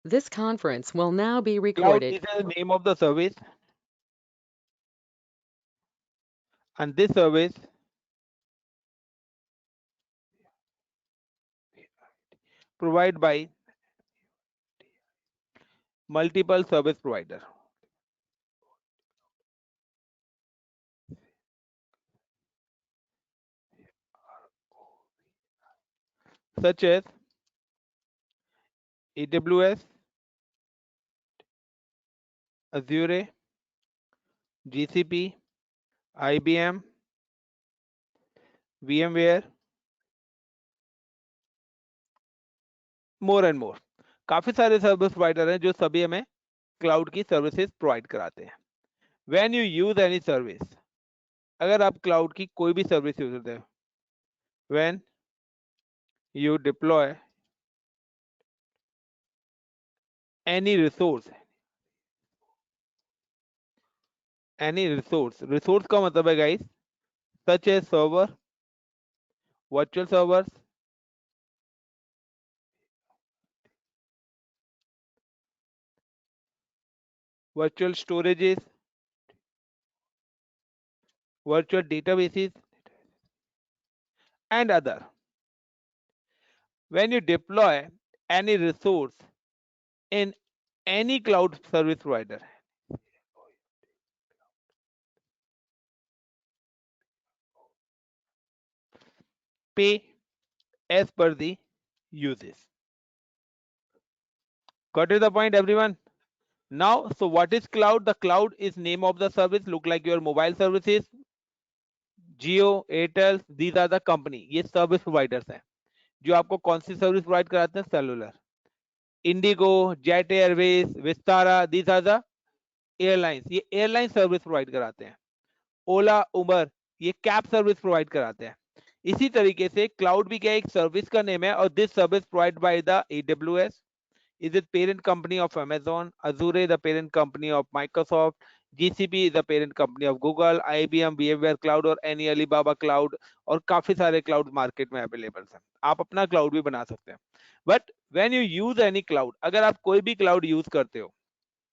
This conference will now be Cloud recorded. is the name of the service, and this service provided by multiple service provider, such as AWS, Azure, GCP, IBM, VMware, more and more. काफी सारे service provider हैं जो सभी हमें cloud की services provide कराते हैं। When you use any service, अगर आप क्लाउड की कोई भी सर्विस यूज करते हैं, when you deploy any resource, any resource का मतलब है guys such as server, virtual servers, virtual storages, virtual databases, and other. When you deploy any resource in any cloud service provider, pay as per the uses. Got it the point, everyone? Now, so what is cloud? The cloud is name of the service, look like your mobile services, Jio, Airtel, these are the company, ये service providers हैं जो आपको कौन सी service provide कराते हैं? Cellular. IndiGo, Jet Airways, Vistara, these are the airlines, ये airline service provide कराते हैं। ओला, उबर, ये कैब सर्विस प्रोवाइड कराते हैं। इसी तरीके से क्लाउड भी क्या एक सर्विस का नेम है, और this service provide by the AWS is the parent company of Amazon, Azure the parent company of Microsoft, GCP is the parent company of Google, IBM, VMware Cloud और any Alibaba Cloud, और काफी सारे cloud market में available हैं। आप अपना cloud भी बना सकते हैं। But when you use any cloud, अगर आप कोई भी क्लाउड यूज करते हो,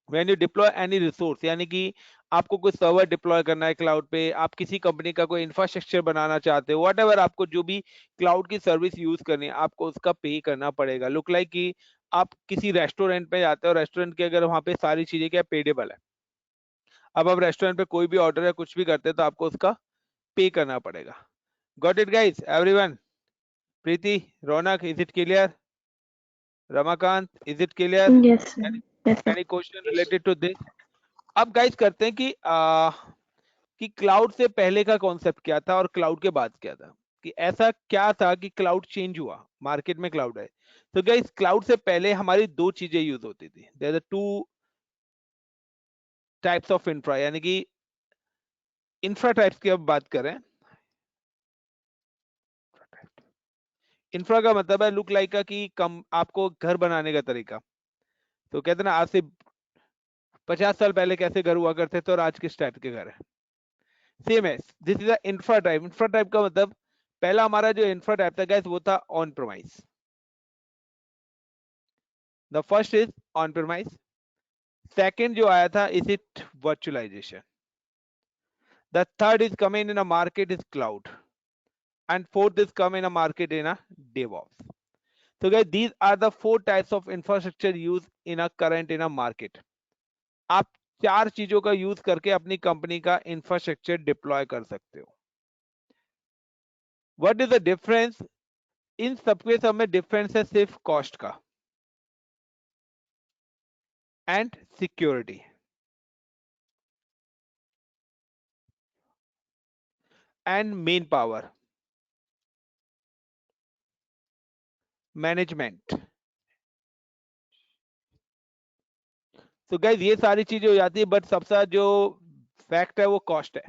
when you deploy any resource, यानी कि आपको कोई सर्वर डिप्लॉय करना है क्लाउड पे, आप किसी कंपनी का कोई इंफ्रास्ट्रक्चर बनाना चाहते हो, व्हाटएवर आपको जो भी क्लाउड की सर्विस यूज करनी है, आपको उसका पे करना पड़ेगा। लुक लाइक कि आप किसी रेस्टोरेंट पे जाते हो, रेस्टोरेंट के अगर वहां पे सारी चीजें क्या पेडेबल है, अब आप रेस्टोरेंट पे कोई भी ऑर्डर या कुछ भी करते हैं तो आपको उसका पे करना पड़ेगा। Got it guys, everyone? Preeti, Raunak, is it clear? Ramakant, is it clear? Yes, sir. Yes, sir. Any question related to this? अब गाइस करते हैं कि क्लाउड से पहले का कॉन्सेप्ट क्या था और क्लाउड के बाद क्या था, कि ऐसा क्या था कि क्लाउड चेंज हुआ, मार्केट में क्लाउड है। तो गाइस क्लाउड से पहले हमारी दो चीजें यूज होती थी, there are two types of infra, यानी कि इंफ्रा टाइप्स की अब बात करें। इंफ्रा का मतलब है लुक लाइक का कि कम आपको घर बनाने का तरीका, तो कहते हैं ना आज से 50 साल पहले कैसे घर हुआ करते थे और आज किस टाइप के घर है, सेम है। This is infra type. Infra type का मतलब पहला हमारा जो इंफ्रा टाइप था गाइस वो था on premise. The first is on premise, second जो आया था is it virtualization, the third is coming in a market is cloud, and fourth is come in a market in a DevOps. So guys, these are the four types of infrastructure used in a current in a market. आप चार चीजों का use करके अपनी company का infrastructure deploy कर सकते हो। What is the difference? इन सबके सब में डिफरेंस है सिर्फ कॉस्ट का and security and man power management. तो गाइज ये सारी चीजें हो जाती है, बट सबसे जो फैक्ट है वो कॉस्ट है।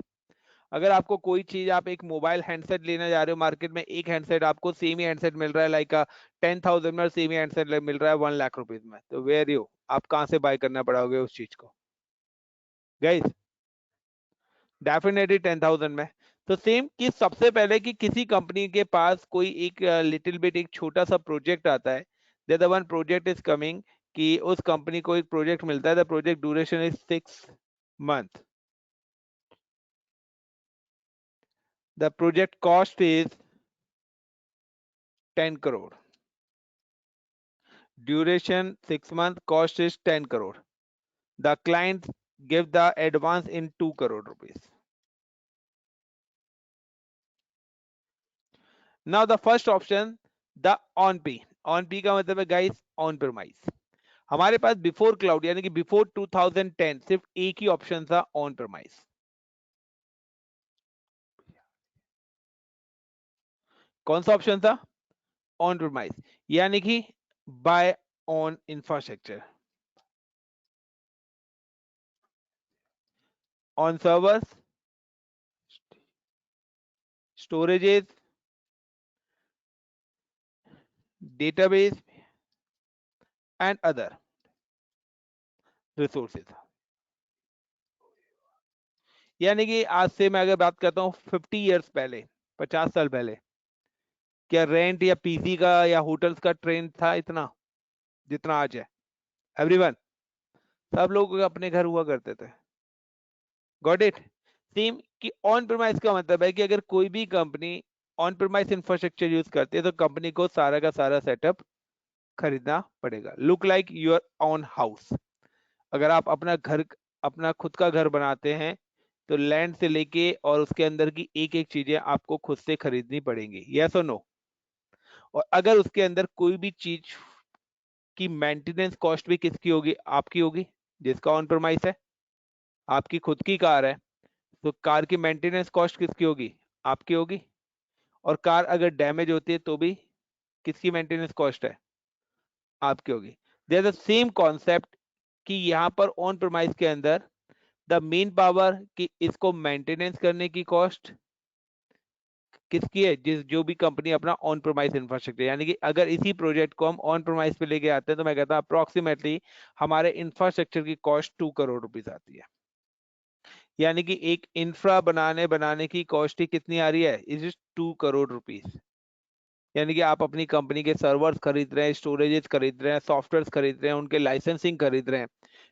अगर आपको कोई चीज, आप एक मोबाइल हैंडसेट लेने जा रहे हो मार्केट में, एक हैंडसेट आपको सेम ही हैंडसेट मिल रहा है लाइक 10,000 में, सेम ही हैंडसेट मिल रहा है 1 लाख रुपीज में, तो वेयर यू आप कहां से बाय करना पड़ोगे उस चीज को गाइज? डेफिनेटली 10,000 में। तो सेम कि सबसे पहले कि किसी कंपनी के पास कोई एक लिटिल बिट एक छोटा सा प्रोजेक्ट आता है, the one project is coming कि उस कंपनी को एक प्रोजेक्ट मिलता है, the project duration is 6 month, the project cost is 10 crore, duration 6 month, cost is 10 crore, the client give the advance in 2 crore rupees. Now the first option, the on P का मतलब है guys on premise. हमारे पास before cloud यानी कि before 2010 सिर्फ एक ही option था ऑन प्रेमाइस. कौन सा ऑप्शन था? ऑन प्रेमाइस, यानी कि buy own infrastructure, own servers, storages, database and other resources. यानी कि आज से मैं अगर बात करता हूँ 50 ईयर्स पहले, 50 साल पहले, क्या रेंट या पीसी का या होटल्स का ट्रेंड था इतना जितना आज है? एवरीवन, सब लोग अपने घर हुआ करते थे. Got it? सेम कि ऑन प्रीमाइस का मतलब है कि अगर कोई भी company on premise infrastructure use करती है तो कंपनी को सारा का सारा सेटअप खरीदना पड़ेगा. Look like your on house. अगर आप अपना घर, अपना खुद का घर बनाते हैं तो लैंड से लेके और उसके अंदर की एक एक चीजें आपको खुद से खरीदनी पड़ेंगी. यस और नो? और अगर उसके अंदर कोई भी चीज की मेंटेनेंस कॉस्ट भी किसकी होगी? आपकी होगी. जिसका ऑन प्रीमाइस है, आपकी खुद की कार है तो कार की मेंटेनेंस कॉस्ट किसकी होगी? आपकी होगी. और कार अगर डैमेज होती है तो भी किसकी मेंटेनेंस कॉस्ट है? आपकी होगी. देयर द सेम कॉन्सेप्ट कि यहाँ पर ऑन प्रीमाइस के अंदर द मेन पावर कि इसको मेंटेनेंस करने की कॉस्ट किसकी है? जिस जो भी कंपनी अपना ऑन प्रोमाइस इंफ्रास्ट्रक्चर, यानी कि अगर इसी प्रोजेक्ट को हम ऑन प्रोमाइस पे लेके आते हैं तो मैं कहता हूँ अप्रोक्सीमेटली हमारे इंफ्रास्ट्रक्चर की कॉस्ट 2 करोड़ रुपीस आती है. यानी कि एक इंफ्रा बनाने की कॉस्ट ही कितनी आ रही है? Is is 2 crore rupees. यानी कि आप अपनी कंपनी के सर्वर्स खरीद रहे हैं, स्टोरेजेस खरीद रहे हैं, सॉफ्टवेयर खरीद रहे हैं, उनके लाइसेंसिंग खरीद रहे हैं,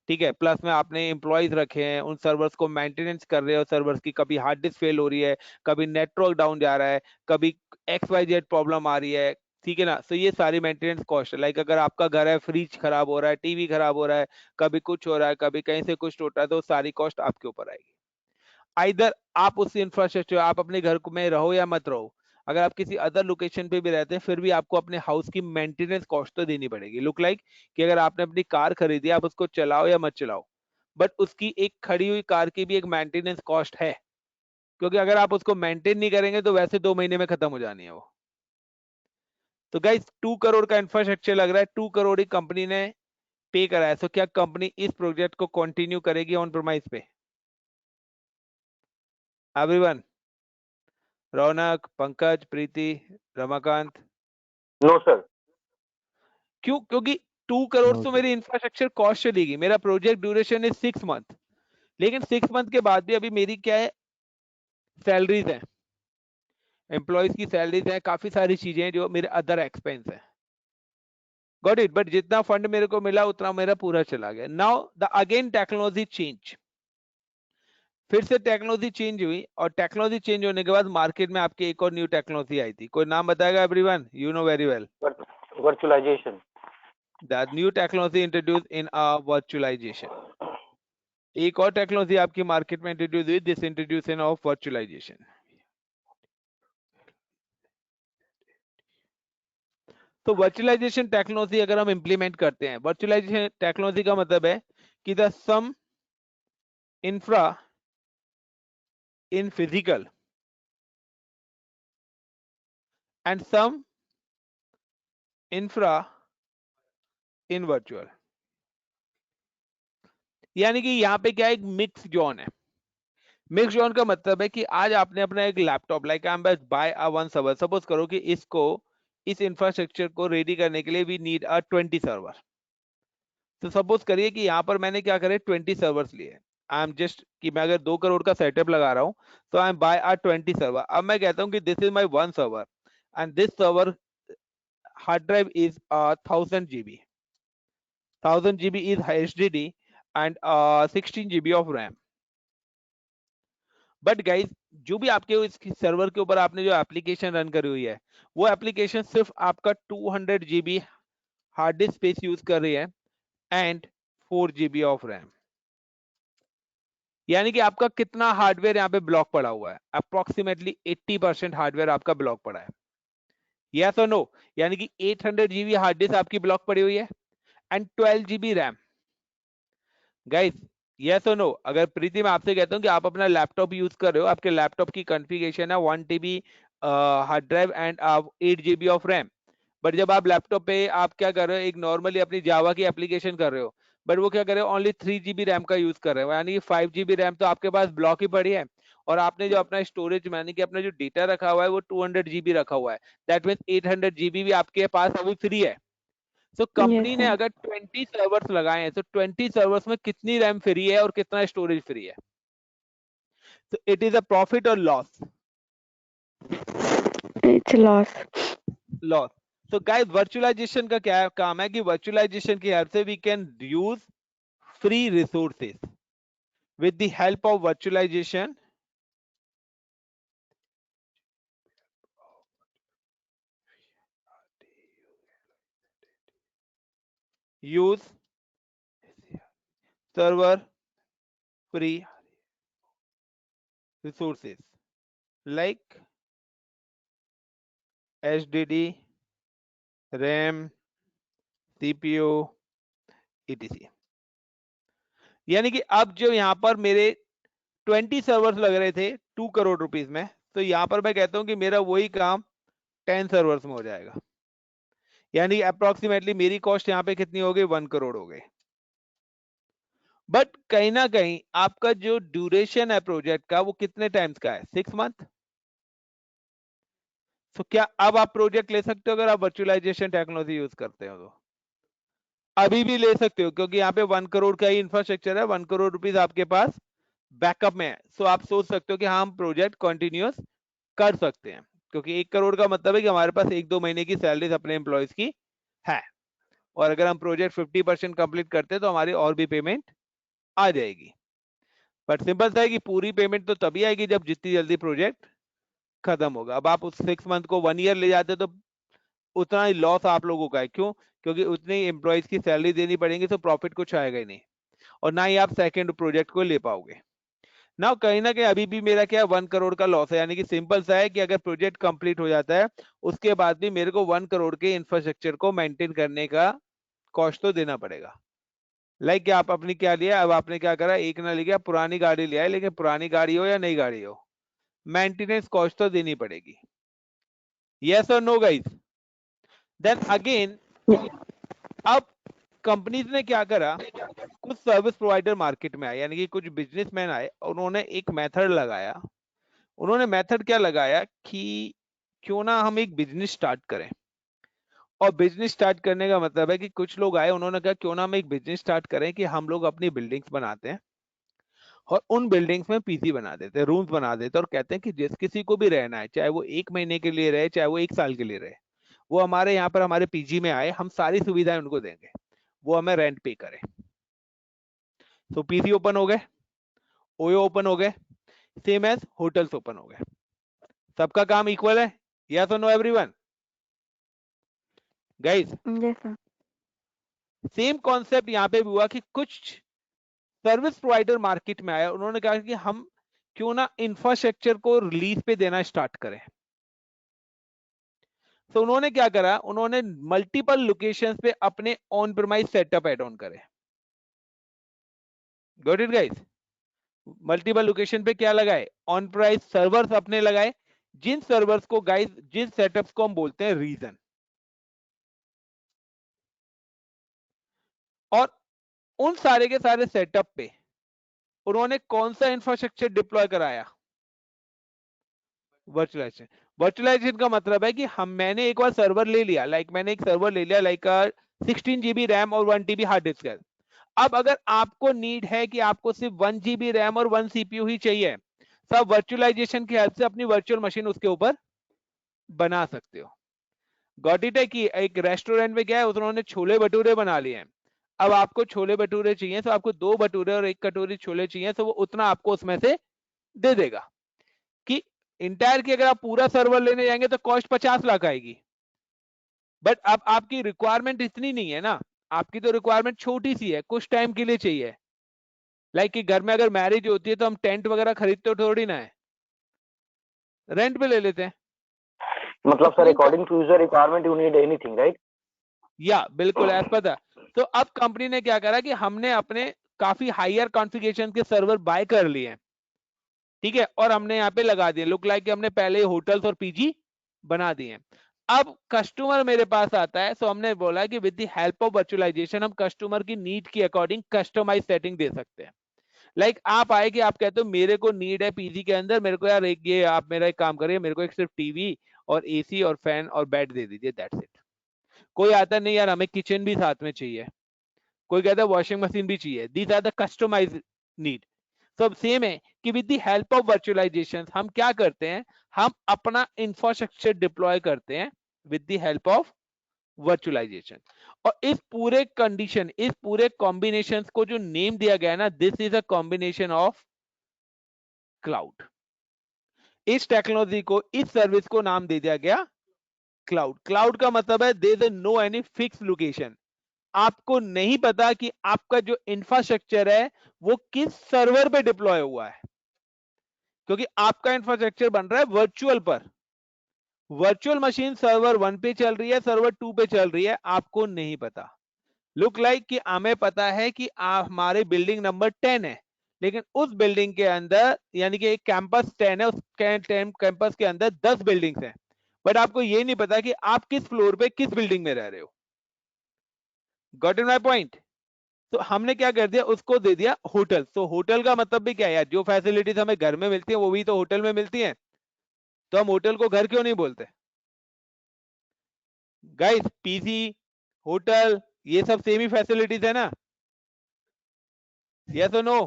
ठीक है. प्लस में आपने एम्प्लॉयज रखे हैं, उन सर्वर्स को मेंटेनेंस कर रहे हो, सर्वर्स की कभी हार्ड डिस्क फेल हो रही है, कभी नेटवर्क डाउन जा रहा है, कभी XYZ प्रॉब्लम आ रही है, ठीक है ना. तो ये सारी मेंटेनेंस कॉस्ट है. लाइक अगर आपका घर है, फ्रिज खराब हो रहा है, टीवी खराब हो रहा है, कभी कुछ हो रहा है, कभी कहीं से कुछ टूटा है, तो सारी कॉस्ट आपके ऊपर आएगी. आइदर आप उस इंफ्रास्ट्रक्चर, आप अपने घर में रहो या मत रहो, अगर आप किसी अदर लोकेशन पे भी रहते हैं फिर भी आपको अपने हाउस की मेंटेनेंस कॉस्ट तो देनी पड़ेगी. लुक लाइक कि अगर आपने अपनी कार खरीदी, आप उसको चलाओ या मत चलाओ, बट उसकी एक खड़ी हुई कार की भी एक मेंटेनेंस कॉस्ट है. क्योंकि अगर आप उसको मेंटेन नहीं करेंगे तो वैसे 2 महीने में खत्म हो जानी है वो. तो गाइस 2 करोड़ का इंफ्रास्ट्रक्चर लग रहा है, 2 करोड़ ही कंपनी ने पे करा है. सो क्या कंपनी इस प्रोजेक्ट को कंटिन्यू करेगी ऑन प्रीमाइस पे? Everyone, Raunak, Pankaj, Preeti, Ramakant. No sir. क्यों? क्योंकि 2 करोड़ No, तो sir. मेरी इंफ्रास्ट्रक्चर कॉस्ट चलेगी. मेरा प्रोजेक्ट ड्यूरेशन इज 6 मंथ, लेकिन 6 मंथ के बाद भी अभी मेरी क्या है? सैलरीज है, एम्प्लॉयज की सैलरीज है, काफी सारी चीजें हैं जो मेरे अदर एक्सपेंस है. Got it? बट जितना फंड मेरे को मिला उतना मेरा पूरा चला गया. Now the again technology change. फिर से टेक्नोलॉजी चेंज हुई और टेक्नोलॉजी चेंज होने के बाद मार्केट में आपकी एक और न्यू टेक्नोलॉजी आई थी. कोई नाम बताएगा? Everyone, you know very well. Virtualization. The new technology introduce in virtualization. एक और टेक्नोलॉजी आपकी मार्केट में इंट्रोड्यूस हुई, दिस इंट्रोड्यूशन ऑफ वर्चुअलाइजेशन. तो वर्चुअलाइजेशन टेक्नोलॉजी अगर हम इंप्लीमेंट करते हैं, वर्चुअलाइजेशन टेक्नोलॉजी का मतलब है कि the some infra in physical and some infra in virtual. यानी कि यहाँ पे क्या एक मिक्स जोन है. मिक्स जोन का मतलब है कि आज आपने अपना एक laptop, like I am buy a 1 server, suppose करो कि इसको, इस इंफ्रास्ट्रक्चर को रेडी करने के लिए वी नीड अ 20 सर्वर. तो सपोज करिए कि यहाँ पर मैंने क्या करे, 20 सर्वर्स लिए. आई एम जस्ट कि मैं अगर 2 करोड़ का सेटअप लगा रहा हूँ तो I am buy a 20 server. अब मैं कहता हूँ कि this is my 1 server and this server hard drive is 1000 GB. 1000 GB is HDD and 16 GB of RAM. But guys जो भी आपके इस सर्वर के ऊपर आपने जो एप्लीकेशन रन करी हुई है वो एप्लीकेशन सिर्फ आपका 200 GB hard disk space use कर रही है एंड 4 GB ऑफ रैम। यानी कि आपका कितना हार्डवेयर यहाँ पे ब्लॉक पड़ा हुआ है? अप्रोक्सीमेटली 80% हार्डवेयर आपका ब्लॉक पड़ा है। यस और नो? यानी कि 800 GB हार्ड डिस्क आपकी ब्लॉक पड़ी हुई है and 12 GB RAM. Guys yes और नो? अगर प्रीति मैं आपसे कहता हूं कि आप अपना लैपटॉप यूज कर रहे हो, आपके लैपटॉप की कॉन्फ़िगरेशन है 1 TB hard drive and 8 GB of RAM, but जब आप लैपटॉप पे आप क्या कर रहे हो, एक नॉर्मली अपनी जावा की एप्लीकेशन कर रहे हो, बट वो क्या कर रहे हो, ओनली 3 GB रैम का यूज कर रहे हो, यानी कि 5 GB रैम तो आपके पास ब्लॉक ही पड़ी है और आपने जो अपना स्टोरेज यानी कि अपना जो डेटा रखा हुआ है वो 200 GB रखा हुआ है। दैट मीन्स 800 GB भी आपके पास अभी फ्री है। तो कंपनी ने अगर 20 सर्वर्स लगाए हैं तो 20 सर्वर्स में कितनी रैम फ्री है और कितना स्टोरेज फ्री है? तो इट इज अ प्रॉफिट और लॉस? It's loss. लॉस। तो गाइस वर्चुअलाइजेशन का क्या काम है कि वर्चुअलाइजेशन की हेल्प से we can use free resources. With the help of virtualization use server free resources like HDD, RAM, CPU, etc. यानी कि अब जो यहां पर मेरे 20 सर्वर्स लग रहे थे 2 करोड़ रुपीस में, तो यहां पर मैं कहता हूं कि मेरा वही काम 10 सर्वर्स में हो जाएगा। यानी अप्रोक्सीमेटली मेरी कॉस्ट यहां पे कितनी हो गई? 1 करोड़ हो गई। बट कहीं ना कहीं आपका जो ड्यूरेशन है प्रोजेक्ट का वो कितने टाइम्स का है? 6 मंथ। तो क्या अब आप प्रोजेक्ट ले सकते हो अगर आप वर्चुअलाइजेशन टेक्नोलॉजी यूज करते हो? तो अभी भी ले सकते हो क्योंकि यहाँ पे 1 करोड़ का ही इंफ्रास्ट्रक्चर है, 1 करोड़ रुपीस आपके पास बैकअप में है। सो आप सोच सकते हो कि हाँ हम प्रोजेक्ट कंटिन्यूअस कर सकते हैं, क्योंकि 1 करोड़ का मतलब है कि हमारे पास 1-2 महीने की सैलरी अपने एम्प्लॉयज की है, और अगर हम प्रोजेक्ट 50% कंप्लीट करते हैं तो हमारी और भी पेमेंट आ जाएगी। बट सिंपल सा है कि पूरी पेमेंट तो तभी आएगी जब जितनी जल्दी प्रोजेक्ट खत्म होगा। अब आप उस 6 मंथ को 1 ईयर ले जाते तो उतना ही लॉस आप लोगों का है। क्यों? क्योंकि उतने ही एम्प्लॉयज की सैलरी देनी पड़ेगी, तो प्रॉफिट कुछ आएगा ही नहीं, और ना ही आप सेकंड प्रोजेक्ट को ले पाओगे ना। कहीं ना कहीं अभी भी मेरा क्या है, 1 करोड़ का लॉस है। यानी कि सिंपल सा है कि अगर प्रोजेक्ट कंप्लीट हो जाता है उसके बाद भी मेरे को 1 करोड़ के इंफ्रास्ट्रक्चर को मेंटेन करने का कॉस्ट तो देना पड़ेगा। लाइक कि आप अपनी क्या लिया, अब आपने क्या करा, एक ना लिया पुरानी गाड़ी लिया है, लेकिन पुरानी गाड़ी हो या नई गाड़ी हो, मेंटेनेंस कॉस्ट तो देनी पड़ेगी। यस और नो गाइस? देन अगेन अब कंपनीज ने क्या करा, कुछ सर्विस प्रोवाइडर मार्केट में आए, यानी कि कुछ बिजनेसमैन आए, उन्होंने एक मेथड लगाया। उन्होंने मेथड क्या लगाया कि क्यों ना हम एक बिजनेस स्टार्ट करें। और बिजनेस स्टार्ट करने का मतलब है कि कुछ लोग आए, उन्होंने कहा क्यों ना हम एक बिजनेस स्टार्ट करें कि हम लोग अपनी बिल्डिंग्स बनाते हैं और उन बिल्डिंग्स में पीसी बना देते हैं, रूम्स बना देते हैं, और कहते हैं कि जिस किसी को भी रहना है, चाहे वो 1 महीने के लिए रहे चाहे वो 1 साल के लिए रहे, वो हमारे यहाँ पर हमारे पीजी में आए, हम सारी सुविधाएं उनको देंगे, वो हमें रेंट पे करें। तो पीसी ओपन हो गए, ओयो ओपन हो गए, सेम एज होटल्स ओपन हो गए। सबका काम इक्वल है? यस और no everyone? Guys same concept यहाँ पे भी हुआ कि कुछ सर्विस प्रोवाइडर मार्केट में आया, उन्होंने कहा कि हम क्यों ना इंफ्रास्ट्रक्चर को रिलीज पे देना स्टार्ट करें। तो उन्होंने क्या करा, उन्होंने मल्टीपल लोकेशंस पे अपने on premise setup add on करे। Got it guys? Multiple location पे क्या लगाए? ऑन प्राइस सर्वर्स अपने लगाए, जिन सर्वर्स को गाइस, जिन सेटअप्स को हम बोलते हैं रीजन। और उन सारे के सारे सेटअप पे उन्होंने कौन सा इंफ्रास्ट्रक्चर डिप्लॉय कराया? वर्चुअलाइजेशन। वर्चुअलाइजेशन का मतलब है कि मैंने एक बार सर्वर ले लिया, मैंने एक सर्वर ले लिया 16 GB रैम और 1 TB हार्ड डिस्क है। अब अगर आपको नीड है कि आपको सिर्फ 1 GB रैम और 1 CPU ही चाहिए, सब वर्चुअलाइजेशन की हेल्प से अपनी वर्चुअल मशीन उसके ऊपर बना सकते हो। गॉट इट है कि एक रेस्टोरेंट में क्या है, उन्होंने छोले भटूरे बना लिए हैं, अब आपको छोले भटूरे चाहिए तो आपको 2 भटूरे और 1 कटोरी छोले चाहिए, तो वो उतना आपको उसमें से दे देगा। कि इंटायर की अगर आप पूरा सर्वर लेने जाएंगे तो कॉस्ट 50 लाख आएगी, बट अब आपकी रिक्वायरमेंट इतनी नहीं है ना, आपकी तो रिक्वायरमेंट छोटी सी है, कुछ टाइम के लिए चाहिए। लाइक कि घर में अगर मैरिज होती है तो हम टेंट वगैरह खरीदते थोड़ी ना है, रेंट पे ले लेते हैं। मतलब तो sir according to user requirement you need anything, right? या बिल्कुल एज पर द। तो अब कंपनी ने क्या करा कि हमने अपने काफी हायर कॉन्फ़िगरेशन के सर्वर बाय कर लिए हैं, ठीक है, और हमने यहाँ पे लगा दिए, लुक लाइक कि हमने पहले होटल्स और पीजी बना दिए हैं। अब कस्टमर मेरे पास आता है, तो हमने बोला कि with the help of virtualization हम कस्टमर की नीड के अकॉर्डिंग कस्टमाइज सेटिंग दे सकते हैं। लाइक आप आए कि आप कहते हो मेरे को नीड है पीजी के अंदर, मेरे को यार एक ये आप मेरा एक काम करिए, मेरे को एक सिर्फ टीवी और एसी और फैन और बेड दे दीजिए, दैट्स इट। कोई आता नहीं यार हमें किचन भी साथ में चाहिए, कोई कहता है वॉशिंग मशीन भी चाहिए, these are the customize need. सब सेम है कि with the help of virtualization हम क्या करते हैं, हम अपना इंफ्रास्ट्रक्चर डिप्लॉय करते हैं with the help of virtualization. और इस पूरे कंडीशन, इस पूरे कॉम्बिनेशन को जो नेम दिया गया है ना, this is a combination of cloud. इस टेक्नोलॉजी को, इस सर्विस को नाम दे दिया गया क्लाउड। क्लाउड का मतलब है there is no any fix location. आपको नहीं पता कि आपका जो इंफ्रास्ट्रक्चर है वो किस सर्वर पे डिप्लॉय हुआ है, क्योंकि आपका इंफ्रास्ट्रक्चर बन रहा है वर्चुअल पर। वर्चुअल मशीन सर्वर 1 पे चल रही है, सर्वर 2 पे चल रही है, आपको नहीं पता। लुक लाइक कि हमें पता है कि हमारे बिल्डिंग नंबर 10 है, लेकिन उस बिल्डिंग के अंदर यानी कि एक कैंपस 10 है, उस कैंपस के अंदर 10 बिल्डिंग्स हैं, बट आपको ये नहीं पता कि आप किस फ्लोर पे किस बिल्डिंग में रह रहे हो। Got in my point? तो हमने क्या कर दिया, उसको दे दिया होटल। तो होटल का मतलब भी क्या है यार, जो फैसिलिटीज हमें घर में मिलती है वो भी तो होटल में मिलती है, तो हम होटल को घर क्यों नहीं बोलते गाइस? पीसी, होटल, ये सब सेम ही फैसिलिटीज है ना, यस और नो?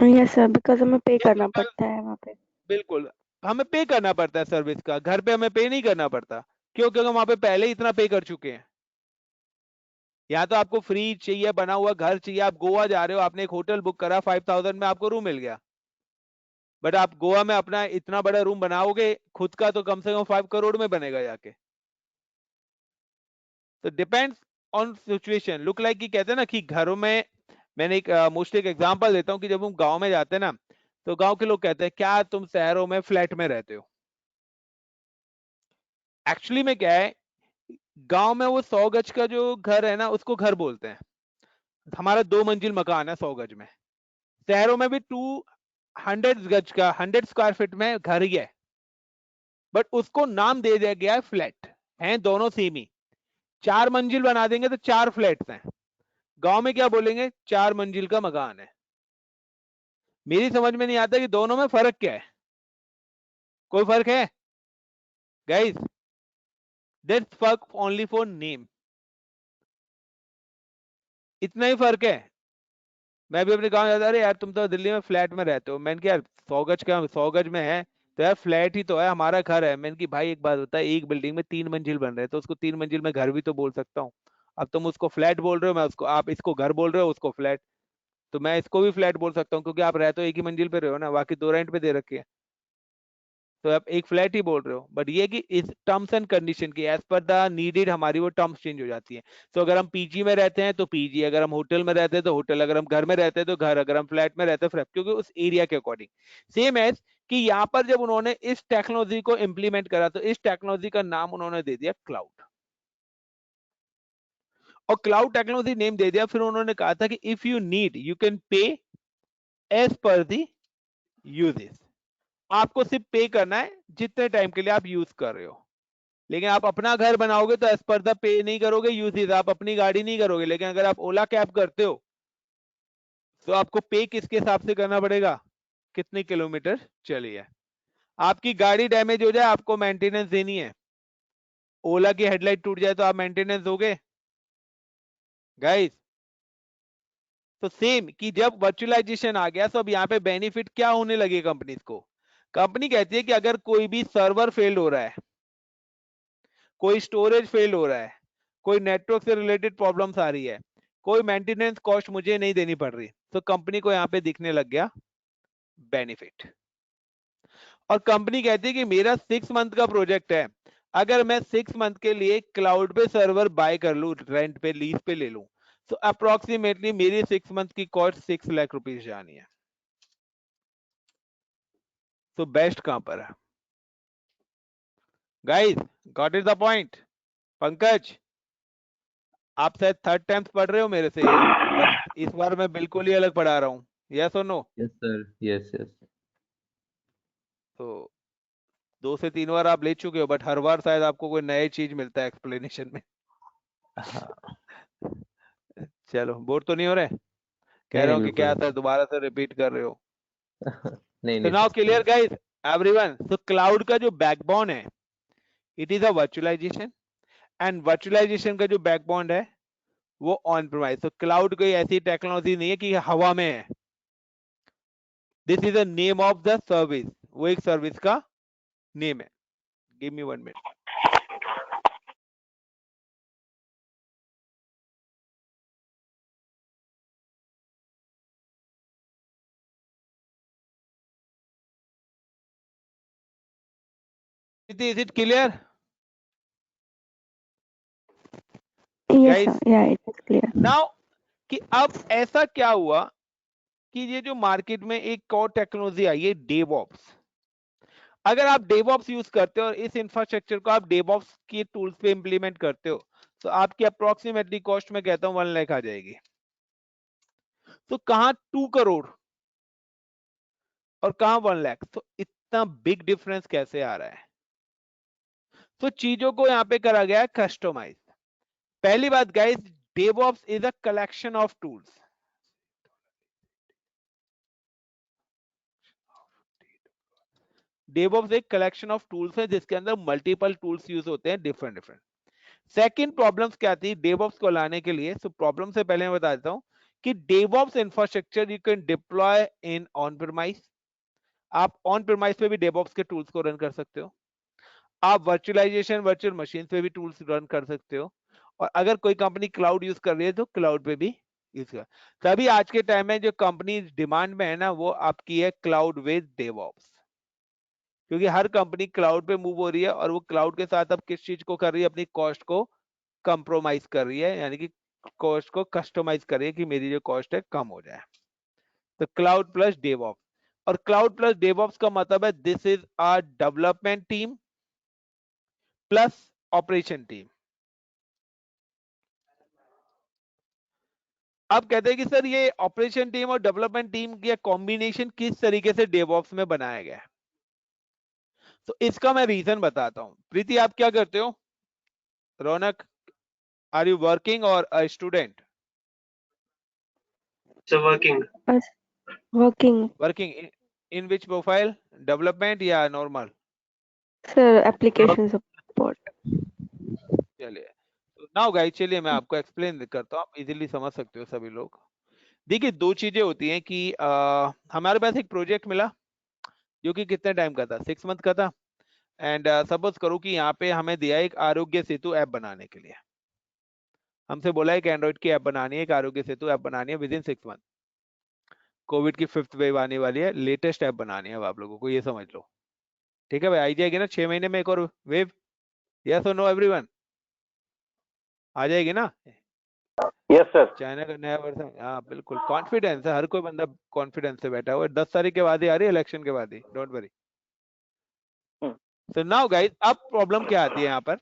यस सर, बिकॉज हमें पे करना पड़ता है वहाँ पे। बिल्कुल, हमें पे करना पड़ता है सर्विस का, घर पे हमें पे नहीं करना पड़ता। क्यों? क्योंकि हम वहां पे पहले ही इतना पे कर चुके हैं। या तो आपको फ्री चाहिए, बना हुआ घर चाहिए, आप गोवा जा रहे हो, आपने एक होटल बुक करा, 5000 में आपको रूम मिल गया, बट आप गोवा में अपना इतना बड़ा रूम बनाओगे खुद का तो कम से कम 5 करोड़ में बनेगा जाके। तो depends on situation. Look like कि कहते हैं ना कि घरों में, मैंने एक मोस्टली एक एग्जांपल देता हूं कि जब हम गांव में जाते हैं ना, तो गांव के लोग कहते हैं क्या तुम शहरों में फ्लैट में रहते हो। एक्चुअली में क्या है, गांव में वो 100 गज का जो घर है ना उसको घर बोलते हैं। हमारा 2 मंजिल मकान है 100 गज में। शहरों में भी 200 गज का 100 स्क्वायर फीट में घर ही है, बट उसको नाम दे दिया गया है फ्लैट। हैं दोनों सेम ही, 4 मंजिल बना देंगे तो 4 फ्लैट्स हैं। गांव में क्या बोलेंगे, 4 मंजिल का मकान है। मेरी समझ में नहीं आता कि दोनों में फर्क क्या है। कोई फर्क है गाइस? दैट्स फर्क ओनली फॉर नेम, इतना ही फर्क है। मैं भी अपने गांव जाता, अरे यार तुम तो दिल्ली में फ्लैट में रहते हो। मैंने कहा यार 100 गज का, 100 गज में है तो यार फ्लैट ही तो है, हमारा घर है। मैंने कि भाई एक बात बता, एक बिल्डिंग में 3 मंजिल बन रहे हैं तो उसको 3 मंजिल में घर भी तो बोल सकता हूँ। अब तुम उसको फ्लैट बोल रहे हो, मैं उसको, आप इसको घर बोल रहे हो, उसको फ्लैट, तो मैं इसको भी फ्लैट बोल सकता हूँ, क्योंकि आप रहते हो एक ही मंजिल पे रहे हो ना, बाकी 2 रेंट पे दे रखे हैं, तो आप एक फ्लैट ही बोल रहे हो। बट ये कि इस टर्म्स एंड कंडीशन की एज पर द नीडेड हमारी वो टर्म्स चेंज हो जाती है। तो अगर हम पीजी में रहते हैं तो पीजी, अगर हम होटल में रहते हैं तो होटल, अगर हम घर में रहते हैं तो घर, अगर हम फ्लैट में रहते हैं फ्लैट, क्योंकि उस एरिया के अकॉर्डिंग। सेम एज कि यहाँ पर जब उन्होंने इस टेक्नोलॉजी को इंप्लीमेंट करा तो इस टेक्नोलॉजी का नाम उन्होंने दे दिया क्लाउड। और क्लाउड टेक्नोलॉजी नेम दे दिया, फिर उन्होंने कहा था कि if you need you can pay as per the usages. आपको सिर्फ पे करना है जितने टाइम के लिए आप यूज कर रहे हो। लेकिन आप अपना घर बनाओगे तो एज पर द पे नहीं करोगे यूजेस, आप अपनी गाड़ी नहीं करोगे। लेकिन अगर आप ओला कैब करते हो तो आपको पे किसके हिसाब से करना पड़ेगा, कितने किलोमीटर चली है। आपकी गाड़ी डैमेज हो जाए, आपको मेंटेनेंस देनी है। ओला की हेडलाइट टूट जाए तो आप मेंटेनेंस दोगे गाइस? तो सेम कि जब वर्चुअलाइजेशन आ गया तो अब यहाँ पे बेनिफिट क्या होने लगे कंपनीज को। कंपनी कहती है कि अगर कोई भी सर्वर फेल हो रहा है, कोई स्टोरेज फेल हो रहा है, कोई नेटवर्क से रिलेटेड प्रॉब्लम्स आ रही है, कोई मेंटेनेंस कॉस्ट मुझे नहीं देनी पड़ रही, तो कंपनी को यहाँ पे दिखने लग गया बेनिफिट। और कंपनी कहती है कि मेरा 6 मंथ का प्रोजेक्ट है, अगर मैं 6 मंथ के लिए क्लाउड पे सर्वर बाय कर लूं, रेंट पे लीज पे ले लूं, तो अप्रोक्सीमेटली मेरी 6 मंथ की कॉस्ट 6 लाख रुपीस जानी है। तो बेस्ट कहां पर है guys? Got it the point? Pankaj, आप शायद थर्ड टाइम्स पढ़ रहे हो मेरे से ये, बट इस बार मैं बिल्कुल ही अलग पढ़ा रहा हूँ। यस और no? Yes sir, yes yes. तो 2 से 3 बार आप ले चुके हो, बट हर बार शायद आपको कोई नई चीज मिलता है एक्सप्लेनेशन में। हाँ। चलो, बोर तो नहीं हो रहे? कह नहीं रहे नहीं, हो कि क्या बिल्कुल सर दोबारा से रिपीट कर रहे हो? नहीं So नहीं now sir. clear guys, everyone. So cloud का जो बैकबोन है, it is a virtualization, and virtualization का जो बैकबोन है वो ऑन प्रेमाइस। तो क्लाउड कोई ऐसी टेक्नोलॉजी नहीं है कि हवा में है। This is the name of the service, वो एक सर्विस का नेम है। Give me 1 minute. Is it clear Yes, guys? sir. Yeah, it is clear. Now कि अब ऐसा क्या हुआ कि ये जो मार्केट में एक और टेक्नोलॉजी आई है, डेवऑप्स। अगर आप डेवऑप्स यूज करते हो और इस इंफ्रास्ट्रक्चर को आप डेवऑप्स के टूल्स पे इंप्लीमेंट करते हो, तो आपकी अप्रोक्सीमेटली कॉस्ट में कहता हूं 1 लाख आ जाएगी। तो कहां 2 करोड़ और कहां 1 लाख? तो इतना बिग डिफरेंस कैसे आ रहा है? तो चीजों को यहां पे करा गया है कस्टमाइज। पहली बात guys, DevOps is a collection of tools. DevOps एक कलेक्शन ऑफ टूल्स है जिसके अंदर मल्टीपल टूल्स यूज होते हैं, डिफरेंट डिफरेंट। सेकंड प्रॉब्लम्स क्या थी डेवऑप्स को लाने के लिए? सो प्रॉब्लम से पहले मैं बता देता हूं कि DevOps infrastructure you can deploy in on premise. आप ऑन प्रीमाइस पे भी डेवऑप्स के टूल्स को रन कर सकते हो। आप वर्चुअलाइजेशन वर्चुअल मशीन पे भी टूल्स रन कर सकते हो। और अगर कोई कंपनी क्लाउड यूज कर रही है तो क्लाउड पे भी यूज कर। तभी आज के टाइम में जो कंपनी डिमांड में है ना, वो आपकी है क्लाउड विद डेवऑप्स। क्योंकि हर कंपनी क्लाउड पे मूव हो रही है और वो क्लाउड के साथ अब किस चीज को कर रही है? अपनी कॉस्ट को कंप्रोमाइज कर रही है, यानी कि कॉस्ट को कस्टमाइज कर रही है कि मेरी जो कॉस्ट है कम हो जाए। तो क्लाउड प्लस डेवऑप्स। और क्लाउड प्लस डेवऑप्स का मतलब है this is a development team plus operation team. अब कहते हैं कि सर ये ऑपरेशन टीम और डेवलपमेंट टीम की कॉम्बिनेशन किस तरीके से डेवऑप्स में बनाया गया है? तो इसका मैं रीजन बताता हूं। प्रीति, आप क्या करते हो? रौनक, आर यू वर्किंग और a student? So working. Us working, working in which profile? Development या नॉर्मल? sir. Application support. चलिए, नाउ गाइस, चलिए मैं आपको एक्सप्लेन करता हूँ, आप इजीली समझ सकते हो सभी लोग। देखिए, 2 चीजें होती हैं कि हमारे पास एक प्रोजेक्ट मिला जो कि कितने टाइम का था? 6 मंथ का था। एंड सपोज करो कि यहाँ पे हमें दिया एक आरोग्य सेतु ऐप बनाने के लिए। हमसे बोला है कि एंड्रॉइड की ऐप बनानी है, एक आरोग्य सेतु ऐप बनानी है विद इन 6 मंथ। कोविड की 5th वेव आने वाली है, लेटेस्ट ऐप बनानी है। अब आप लोगों को ये समझ लो, ठीक है भाई? आई जाएगी ना 6 महीने में एक और वेव? यस और नो एवरीवन? आ जाएगी ना? Yes sir. चाइना का नया वर्जन, हाँ बिल्कुल। कॉन्फिडेंस है, हर कोई बंदा कॉन्फिडेंस से बैठा हुआ है। 10 तारीख के बाद ही आ रही है, इलेक्शन के बाद ही, don't worry. So now guys, अब प्रॉब्लम क्या आती है यहाँ पर?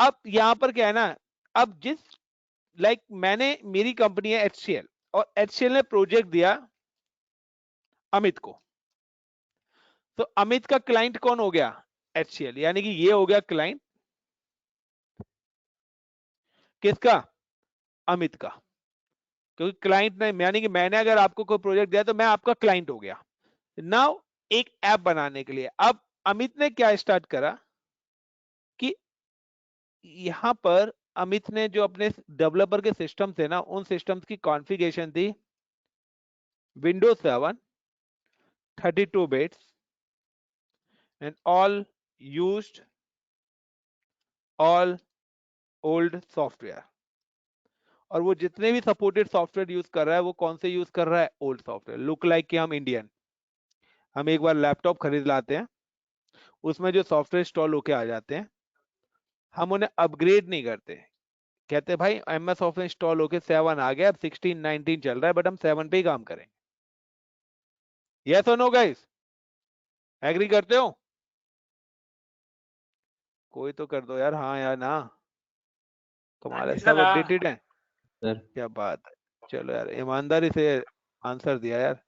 अब यहाँ पर क्या है ना, अब जिस मैंने, मेरी कंपनी है HCL और HCL ने प्रोजेक्ट दिया अमित को। तो अमित का क्लाइंट कौन हो गया? HCL, यानी कि ये हो गया क्लाइंट किसका? अमित का। क्योंकि क्लाइंट ने, यानी कि मैंने अगर आपको कोई प्रोजेक्ट दिया तो मैं आपका क्लाइंट हो गया। नाउ एक ऐप बनाने के लिए अब अमित ने क्या स्टार्ट करा कि यहां पर अमित ने जो अपने डेवलपर के सिस्टम थे ना, उन सिस्टम्स की कॉन्फ़िगरेशन थी Windows 7 32 bits and all used all old software. और वो जितने भी सपोर्टेड सॉफ्टवेयर यूज कर रहा है वो कौन से यूज कर रहा है, ओल्ड सॉफ्टवेयर। लुक लाइक कि हम इंडियन, हम एक बार लैपटॉप खरीद लाते हैं, उसमें जो सॉफ्टवेयर इंस्टॉल होके आ जाते हैं, हम उन्हें अपग्रेड नहीं करते, कहते हैं भाई MS ऑफिस इंस्टॉल होके 7 आ गया, अब 16 19 चल रहा है, बट हम 7 पे ही काम करेंगे। यस और नो गाइस, एग्री करते हो? कोई तो कर दो यार, हाँ या ना, कमाल है, सब अपडेटेड है। सर क्या बात है, चलो यार ईमानदारी से आंसर दिया यार।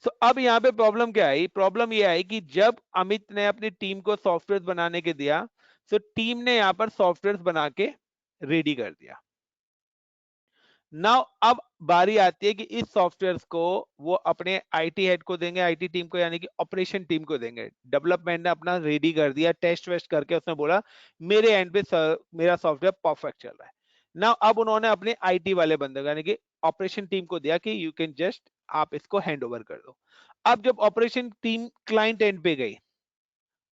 सो अब यहाँ पे प्रॉब्लम क्या आई, प्रॉब्लम ये आई कि जब अमित ने अपनी टीम को सॉफ्टवेयर बनाने के दिया, तो टीम ने यहाँ पर सॉफ्टवेयर बना के रेडी कर दिया। नाउ अब बारी आती है कि इस सॉफ्टवेयर को वो अपने आईटी हेड को देंगे, आईटी टीम को, यानी कि ऑपरेशन टीम को देंगे। डेवलपमेंट ने अपना रेडी कर दिया, टेस्ट वेस्ट करके उसने बोला मेरे एंड पे मेरा सॉफ्टवेयर परफेक्ट चल रहा है। नाउ अब उन्होंने अपने आईटी वाले बंदे यानी कि ऑपरेशन टीम को दिया कि यू कैन जस्ट, आप इसको हैंड ओवर कर दो। अब जब ऑपरेशन टीम क्लाइंट एंड पे गई,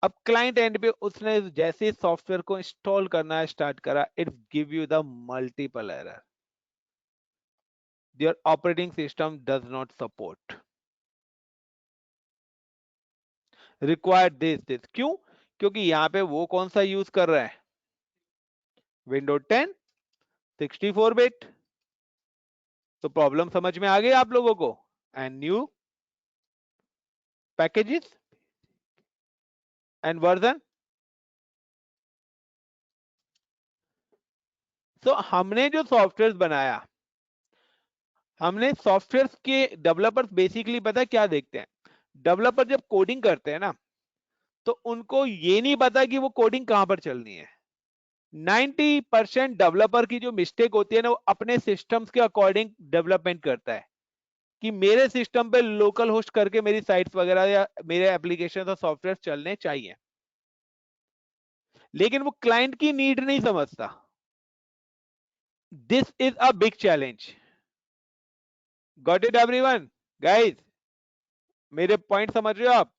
अब क्लाइंट एंड पे उसने जैसे सॉफ्टवेयर को इंस्टॉल करना स्टार्ट करा, it give you the multiple error, your operating system does not support required this। क्यों? क्योंकि यहाँ पे वो कौन सा यूज कर रहा है, विंडोज 10 64 बिट। तो प्रॉब्लम समझ में आ गई आप लोगों को? And new packages and version. तो हमने जो सॉफ्टवेयर बनाया, हमने सॉफ्टवेयर के डेवलपर्स बेसिकली पता है क्या देखते हैं, डेवलपर जब कोडिंग करते हैं ना, तो उनको ये नहीं पता कि वो कोडिंग कहां पर चलनी है। 90% डेवलपर की जो मिस्टेक होती है ना, वो अपने सिस्टम्स के अकॉर्डिंग डेवलपमेंट करता है कि मेरे सिस्टम पे लोकल होस्ट करके मेरी साइट्स वगैरह या मेरे एप्लीकेशन और सॉफ्टवेयर चलने चाहिए, लेकिन वो क्लाइंट की नीड नहीं समझता। This is a big challenge. Got it everyone guys? मेरे पॉइंट समझ रहे हो आप?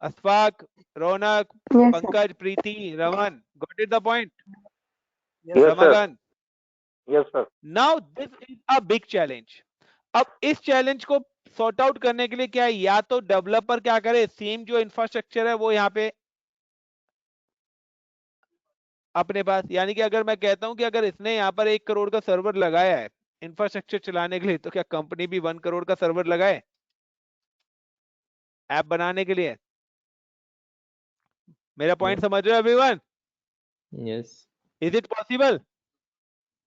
अशफाक, रौनक, Yes, sir. Pankaj, Preeti, Raman, got it the point? Yes, sir. Ramakant, Yes, sir. Now this is a big challenge. अब इस चैलेंज को सॉर्ट आउट करने के लिए क्या है, या तो डेवलपर क्या करे, सेम जो इंफ्रास्ट्रक्चर है वो यहाँ पे अपने पास, यानी कि अगर मैं कहता हूं कि अगर इसने यहाँ पर 1 करोड़ का सर्वर लगाया है इंफ्रास्ट्रक्चर चलाने के लिए, तो क्या कंपनी भी 1 करोड़ का सर्वर लगाए ऐप बनाने के लिए? मेरा पॉइंट समझ रहे हो everyone? Yes is it possible?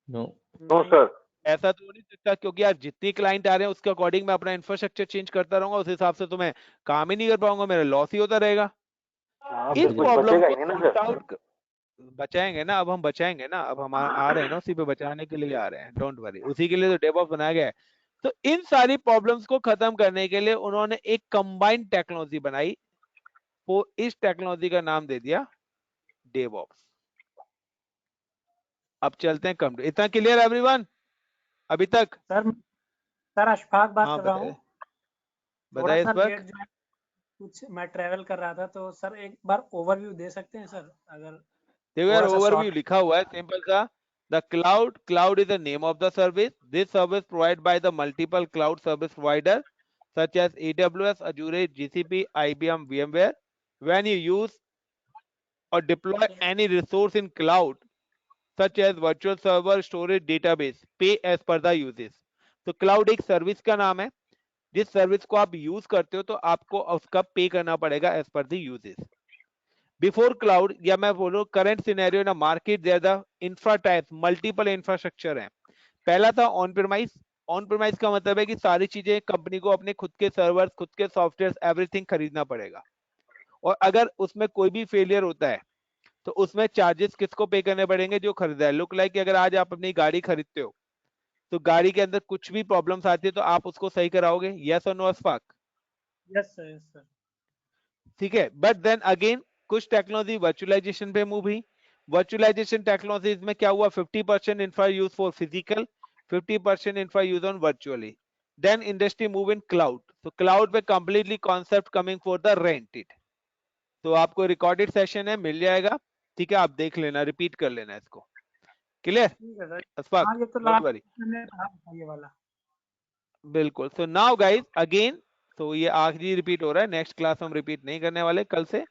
No No, sir. ऐसा तो हो नहीं सकता, क्योंकि यार जितनी क्लाइंट आ रहे हैं उसके अकॉर्डिंग मैं अपना इंफ्रास्ट्रक्चर चेंज करता रहूंगा, उस हिसाब से तो मैं काम ही नहीं कर पाऊंगा, मेरा लॉस ही होता रहेगा। हाँ, इस फिर कुछ प्रॉब्लम बचेगा को ही नहीं ना सॉर्ट सर। आउट बचाएंगे ना, अब हम बचाएंगे ना, अब हम आ रहे हैं ना, उसी पे बचाने के लिए आ रहे हैं, डोंट वरी, उसी के लिए तो डेवऑप्स बनाया गया है। तो इन सारी प्रॉब्लम्स को खत्म करने के लिए उन्होंने एक कंबाइंड टेक्नोलॉजी बनाई, वो इस टेक्नोलॉजी का नाम दे दिया डेवऑप्स। अब चलते हैं कम, इतना क्लियर एवरीवन अभी तक? सर अशफाक बात हाँ कर रहा हूँ। थोड़ा बताइए सा इस वक्त। लेट जो है, कुछ मैं ट्रेवल कर रहा था, तो सर एक बार ओवरव्यू दे सकते हैं सर, अगर देखो यार थोड़ा सा ओवरव्यू शॉर्ट। लिखा हुआ है सिंपल सा, the cloud is the name of the service, this service provide by the multiple cloud service provider such as AWS, Azure, GCP, IBM, VMware. When you use or deploy any resource in cloud such as virtual server, storage, database, pay as per the uses। तो cloud एक service का नाम है, जिस service को आप use करते हो तो आपको उसका पे करना पड़ेगा as per the uses. Before cloud, या मैं बोलूं current scenario in market, there the infra types, multiple infrastructure है। पहला था ऑन प्रीमाइज। ऑन प्रीमाइज का मतलब है कि सारी चीजें कंपनी को अपने खुद के सर्वर्स, खुद के सॉफ्टवेयर, एवरीथिंग खरीदना पड़ेगा, और अगर उसमें कोई भी फेलियर होता है तो उसमें चार्जेस किसको पे करने पड़ेंगे, जो खरीदा है। लुक लाइक अगर आज आप अपनी गाड़ी खरीदते हो तो गाड़ी के अंदर कुछ भी प्रॉब्लम्स आती है तो आप उसको सही कराओगे, यस और no Ashfaq? Yes sir, yes sir. ठीक है, बट देन अगेन कुछ टेक्नोलॉजी वर्चुअलाइजेशन पे मूव हुई। वर्चुअलाइजेशन टेक्नोलॉजीज में क्या हुआ, 50% infra use for physical, 50% infra use on virtually. Then industry move in cloud, तो क्लाउड पे completely concept coming for the rented. तो आपको रिकॉर्डेड सेशन है, मिल जाएगा, ठीक है, आप देख लेना, रिपीट कर लेना इसको। क्लियर ठीक है सर। अशफाक हाँ ये तो डोंट लास्ट वरी मैंने कहा था ये वाला। बिल्कुल सो नाउ गाइस अगेन तो ये आखिरी रिपीट हो रहा है नेक्स्ट क्लास हम रिपीट नहीं करने वाले कल से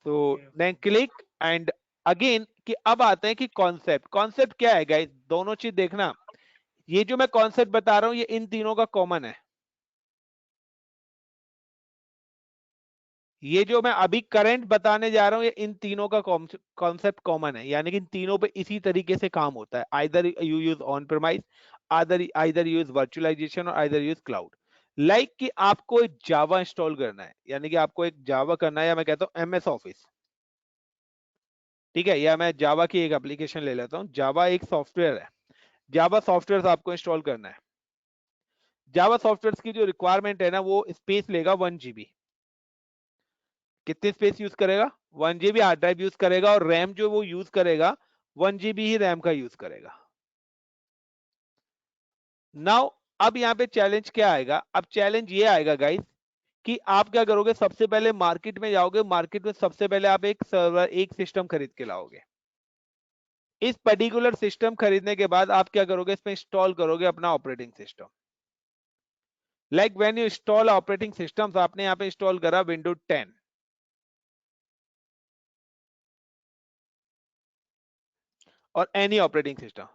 तो okay then click and again कि अब आते हैं कि कॉन्सेप्ट कॉन्सेप्ट क्या है गाइस दोनों चीज देखना ये जो मैं कॉन्सेप्ट बता रहा हूं ये इन तीनों का कॉमन है ये जो मैं अभी करंट बताने जा रहा हूं ये इन तीनों का कॉन्सेप्ट कॉमन है यानी कि इन तीनों पे इसी तरीके से काम होता है either you use on premise either use virtualization और आइदर यूज क्लाउड लाइक कि आपको एक जावा इंस्टॉल करना है यानी कि आपको एक जावा करना है या मैं कहता हूं एमएस ऑफिस ठीक है या मैं जावा की एक एप्लीकेशन ले लेता हूं जावा एक सॉफ्टवेयर है जावा सॉफ्टवेयर आपको इंस्टॉल करना है जावा सॉफ्टवेयर की जो रिक्वायरमेंट है ना वो स्पेस लेगा 1 GB कितनी स्पेस यूज करेगा 1 GB हार्ड ड्राइव यूज करेगा और रैम जो वो यूज करेगा 1 GB ही रैम का यूज करेगा नाउ अब यहाँ पे चैलेंज क्या आएगा अब चैलेंज ये आएगा गाइस कि आप क्या करोगे सबसे पहले मार्केट में जाओगे मार्केट में सबसे पहले आप एक सर्वर एक सिस्टम खरीद के लाओगे इस पर्टिकुलर सिस्टम खरीदने के बाद आप क्या करोगे इसमें इंस्टॉल करोगे अपना operating system like when you install operating system तो आपने यहाँ पे इंस्टॉल करा विंडोज 10 और any operating system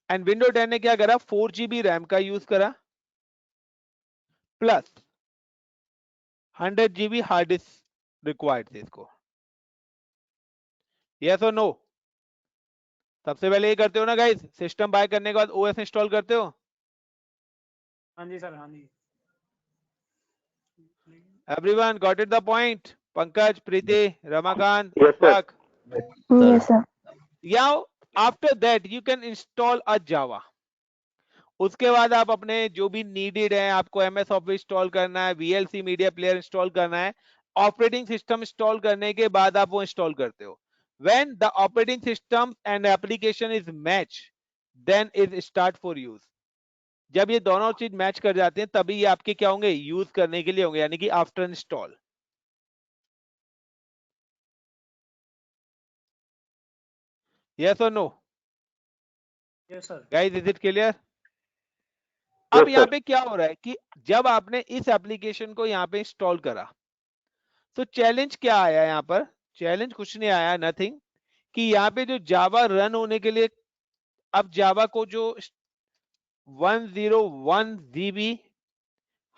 and window 10 ने क्या करा 4 GB रैम का यूज करा plus 100 GB hard disk required थे इसको यस और नो सबसे पहले ये करते हो ना गाइस सिस्टम बाय करने के बाद ओएस इंस्टॉल करते हो हाँ जी सर हाँ जी। Everyone got it the point Pankaj Preeti Ramakant Yes, sir. Ashfaq Yes, sir. या after that you can install a Java उसके बाद आप अपने जो भी नीडेड है आपको एमएस ऑफिस इंस्टॉल करना है वीएलसी मीडिया प्लेयर इंस्टॉल करना है ऑपरेटिंग सिस्टम इंस्टॉल करने के बाद आप वो इंस्टॉल करते हो when the operating system and application is match then is start for use जब ये दोनों चीज मैच कर जाते हैं तभी ये आपके क्या होंगे यूज करने के लिए होंगे यानी कि आफ्टर इंस्टॉल यस और no yes sir. Guys is it clear Yes, अब यहाँ sir. पे क्या हो रहा है कि जब आपने इस एप्लीकेशन को यहाँ पे इंस्टॉल करा तो चैलेंज क्या आया यहाँ पर चैलेंज कुछ नहीं आया नथिंग कि यहाँ पे जो जावा रन होने के लिए अब जावा को जो 101 GB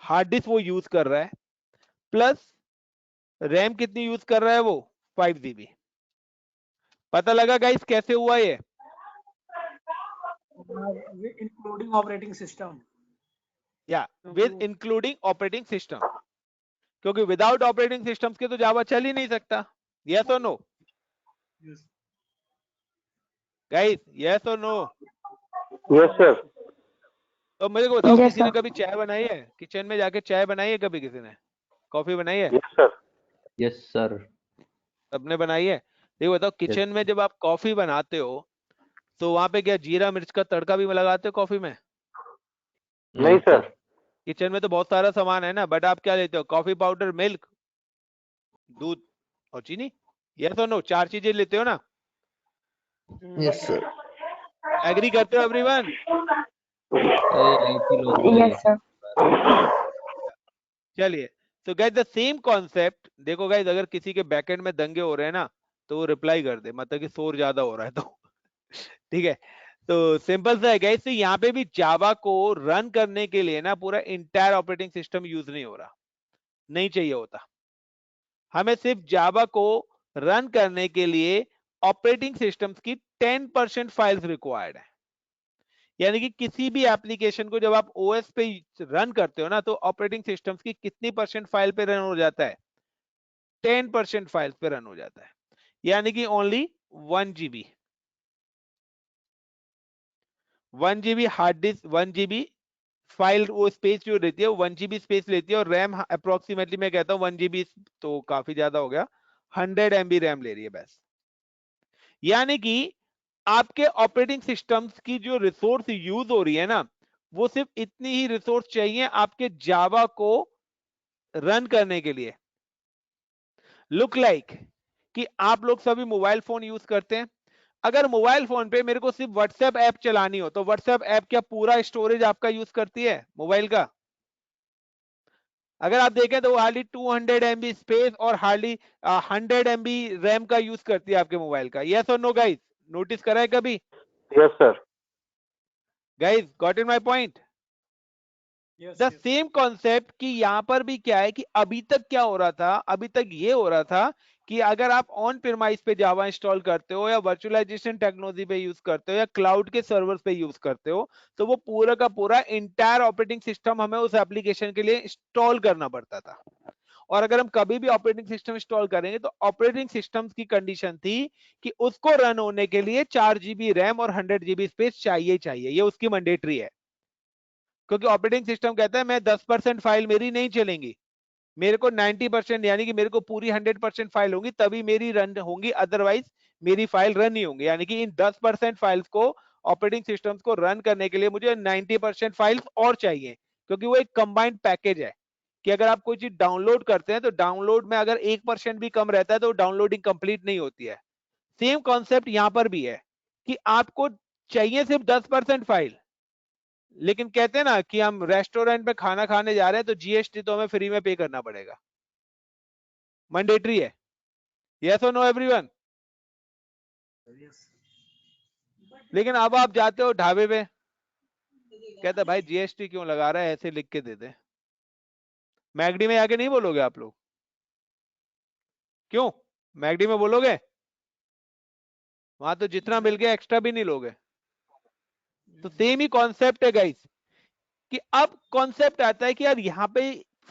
हार्ड डिस्क वो यूज कर रहा है प्लस रैम कितनी यूज कर रहा है वो 5 GB पता लगा गाइस कैसे हुआ ये इंक्लूडिंग ऑपरेटिंग सिस्टम। या विद इंक्लूडिंग ऑपरेटिंग सिस्टम क्योंकि विदाउट ऑपरेटिंग सिस्टम्स के तो जावा चल ही नहीं सकता यस और नो गाइस यस और नो Yes, sir. तो मुझे को बताओ Yes, किसी ने sir. कभी चाय बनाई है किचन में जाके चाय बनाई है कभी किसी ने कॉफी बनाई है Yes, sir. Yes, sir. सबने बनाई है देखो बताओ किचन में जब आप कॉफी बनाते हो तो वहां पे क्या जीरा मिर्च का तड़का भी लगाते हो कॉफी में नहीं, sir. किचन में तो बहुत सारा सामान है ना बट आप क्या लेते हो कॉफी पाउडर मिल्क दूध और चीनी यस और नो 4 चीजें लेते हो ना Yes, sir. एग्री करते हो everyone I feel okay. Yes, sir. चलिए तो गाइस द सेम कॉन्सेप्ट देखो गाइस अगर किसी के बैकएंड में दंगे हो रहे हैं ना तो वो रिप्लाई कर दे मतलब कि शोर ज्यादा हो रहा है तो ठीक है तो सिंपल सा है गाइस तो यहाँ पे भी जावा को रन करने के लिए ना पूरा इंटायर ऑपरेटिंग सिस्टम यूज नहीं हो रहा नहीं चाहिए होता हमें सिर्फ जावा को रन करने के लिए ऑपरेटिंग सिस्टम्स की 10% फाइल्स रिक्वायर्ड है यानी कि किसी भी एप्लीकेशन को जब आप ओएस पे रन करते हो ना तो ऑपरेटिंग सिस्टम्स की कितनी परसेंट फाइल पे रन हो जाता है 10% फाइल्स पे रन हो जाता है यानी कि only 1 GB 1 GB hard disk 1 GB file वो स्पेस जो रहती है 1 GB स्पेस लेती है और रैम अप्रोक्सीमेटली मैं कहता हूँ 1 GB तो काफी ज्यादा हो गया 100 MB रैम ले रही है बस यानी कि आपके ऑपरेटिंग सिस्टम्स की जो रिसोर्स यूज हो रही है ना वो सिर्फ इतनी ही रिसोर्स चाहिए आपके जावा को रन करने के लिए लुक लाइक कि आप लोग सभी मोबाइल फोन यूज करते हैं अगर मोबाइल फोन पे मेरे को सिर्फ व्हाट्सएप ऐप चलानी हो तो व्हाट्सएप ऐप क्या पूरा स्टोरेज आपका यूज करती है मोबाइल का? अगर आप देखें तो वो हार्डली 200 MB स्पेस और हार्डली 100 MB रैम का यूज करती है आपके मोबाइल का। यस और नो गाइस? नोटिस करा है कभी? Yes, sir. Guys got in my point? Yes the same concept कि यहां पर भी क्या है कि अभी तक क्या हो रहा था, अभी तक ये हो रहा था कि अगर आप ऑन प्रीमाइस पे जावा इंस्टॉल करते हो या वर्चुअलाइजेशन टेक्नोलॉजी पे यूज करते हो या क्लाउड के सर्वर्स पे यूज करते हो तो वो पूरा का पूरा इंटायर ऑपरेटिंग सिस्टम हमें उस एप्लीकेशन के लिए इंस्टॉल करना पड़ता था। और अगर हम कभी भी ऑपरेटिंग सिस्टम इंस्टॉल करेंगे तो ऑपरेटिंग सिस्टम की कंडीशन थी कि उसको रन होने के लिए 4 GB रैम और 100 GB स्पेस चाहिए चाहिए, ये उसकी मैंडेटरी है। क्योंकि ऑपरेटिंग सिस्टम कहता है मैं 10% फाइल मेरी नहीं चलेंगी, मेरे को 90% यानी कि मेरे को पूरी 100% फाइल होगी तभी मेरी रन होंगी, अदरवाइज मेरी फाइल रन नहीं होंगी। यानी कि इन 10% फाइल्स को ऑपरेटिंग सिस्टम्स को रन करने के लिए मुझे 90% फाइल्स और चाहिए, क्योंकि वो एक कंबाइंड पैकेज है कि अगर आप कोई चीज डाउनलोड करते हैं तो डाउनलोड में अगर 1% भी कम रहता है तो डाउनलोडिंग कंप्लीट नहीं होती है। सेम कॉन्सेप्ट यहां पर भी है कि आपको चाहिए सिर्फ 10% फाइल, लेकिन कहते हैं ना कि हम रेस्टोरेंट में खाना खाने जा रहे हैं तो जीएसटी तो हमें फ्री में पे करना पड़ेगा, मैंडेटरी है। यस और नो एवरीवन? लेकिन अब आप जाते हो ढाबे पे, कहते भाई जीएसटी क्यों लगा रहा है, ऐसे लिख के दे दे। मैगडी में आके नहीं बोलोगे आप लोग? क्यों मैगडी में बोलोगे? वहां तो जितना मिल गया एक्स्ट्रा भी नहीं लोगे। तो सेम ही कॉन्सेप्ट है गाइस कि अब कॉन्सेप्ट आता है कि यार यहाँ पे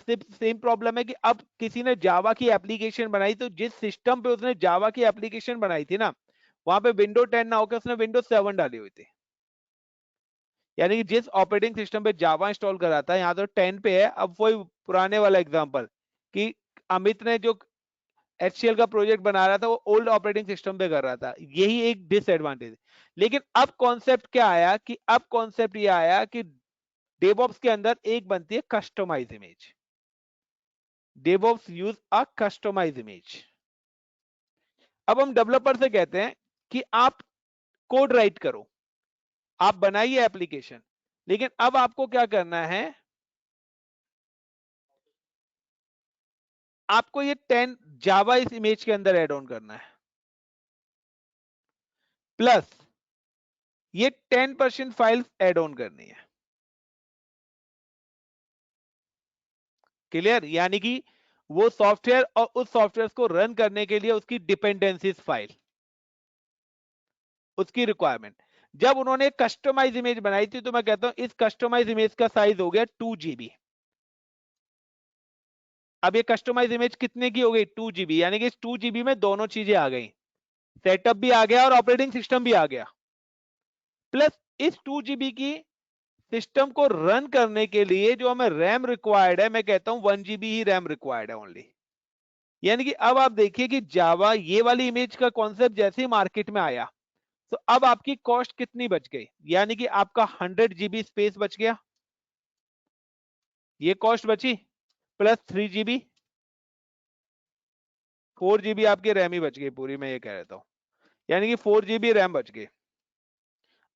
सेम प्रॉब्लम है कि अब किसी ने जावा की एप्लीकेशन बनाई तो जिस सिस्टम पे उसने जावा की एप्लीकेशन बनाई थी ना वहां पे विंडो 10 ना होकर उसने विंडो 7 डाली हुई थी। यानी कि जिस ऑपरेटिंग सिस्टम पे जावा इंस्टॉल करा था यहाँ तो 10 पे है। अब वही पुराने वाला एग्जांपल कि अमित ने जो HCL का प्रोजेक्ट बना रहा था वो ओल्ड ऑपरेटिंग सिस्टम पे कर रहा था, यही एक डिसएडवांटेज। लेकिन अब कॉन्सेप्ट क्या आया कि अब कॉन्सेप्ट ये आया कि डेवऑप्स के अंदर एक बनती है customize image. DevOps use a customize image. अब हम डेवलपर से कहते हैं कि आप कोड राइट करो, आप बनाइए एप्लीकेशन, लेकिन अब आपको क्या करना है, आपको ये 10 जावा इस इमेज के अंदर ऐड ऑन करना है, प्लस ये 10% फाइल्स ऐड ऑन करनी है। क्लियर? यानी कि वो सॉफ्टवेयर और उस सॉफ्टवेयर को रन करने के लिए उसकी डिपेंडेंसीज फाइल, उसकी रिक्वायरमेंट। जब उन्होंने कस्टमाइज इमेज बनाई थी तो मैं कहता हूं इस कस्टमाइज इमेज का साइज हो गया 2 GB। अब ये कस्टमाइज इमेज कितने की हो गई? 2 GB। यानी कि इस 2 GB में दोनों चीजें आ गई, सेटअप भी आ गया और ऑपरेटिंग सिस्टम भी आ गया। प्लस इस 2 GB की सिस्टम को रन करने के लिए जो हमें रैम रिक्वायर्ड है, मैं कहता हूं 1 GB ही रैम रिक्वायर्ड है ओनली। यानी कि अब आप देखिए कि जावा ये वाली इमेज का कॉन्सेप्ट जैसे ही मार्केट में आया तो अब आपकी कॉस्ट कितनी बच गई? यानी कि आपका 100 GB स्पेस बच गया, ये कॉस्ट बची, प्लस 3 GB, 4 GB आपकी रैम ही बच गई पूरी, मैं ये कह रहा हूं। यानी कि 4 GB रैम बच गई।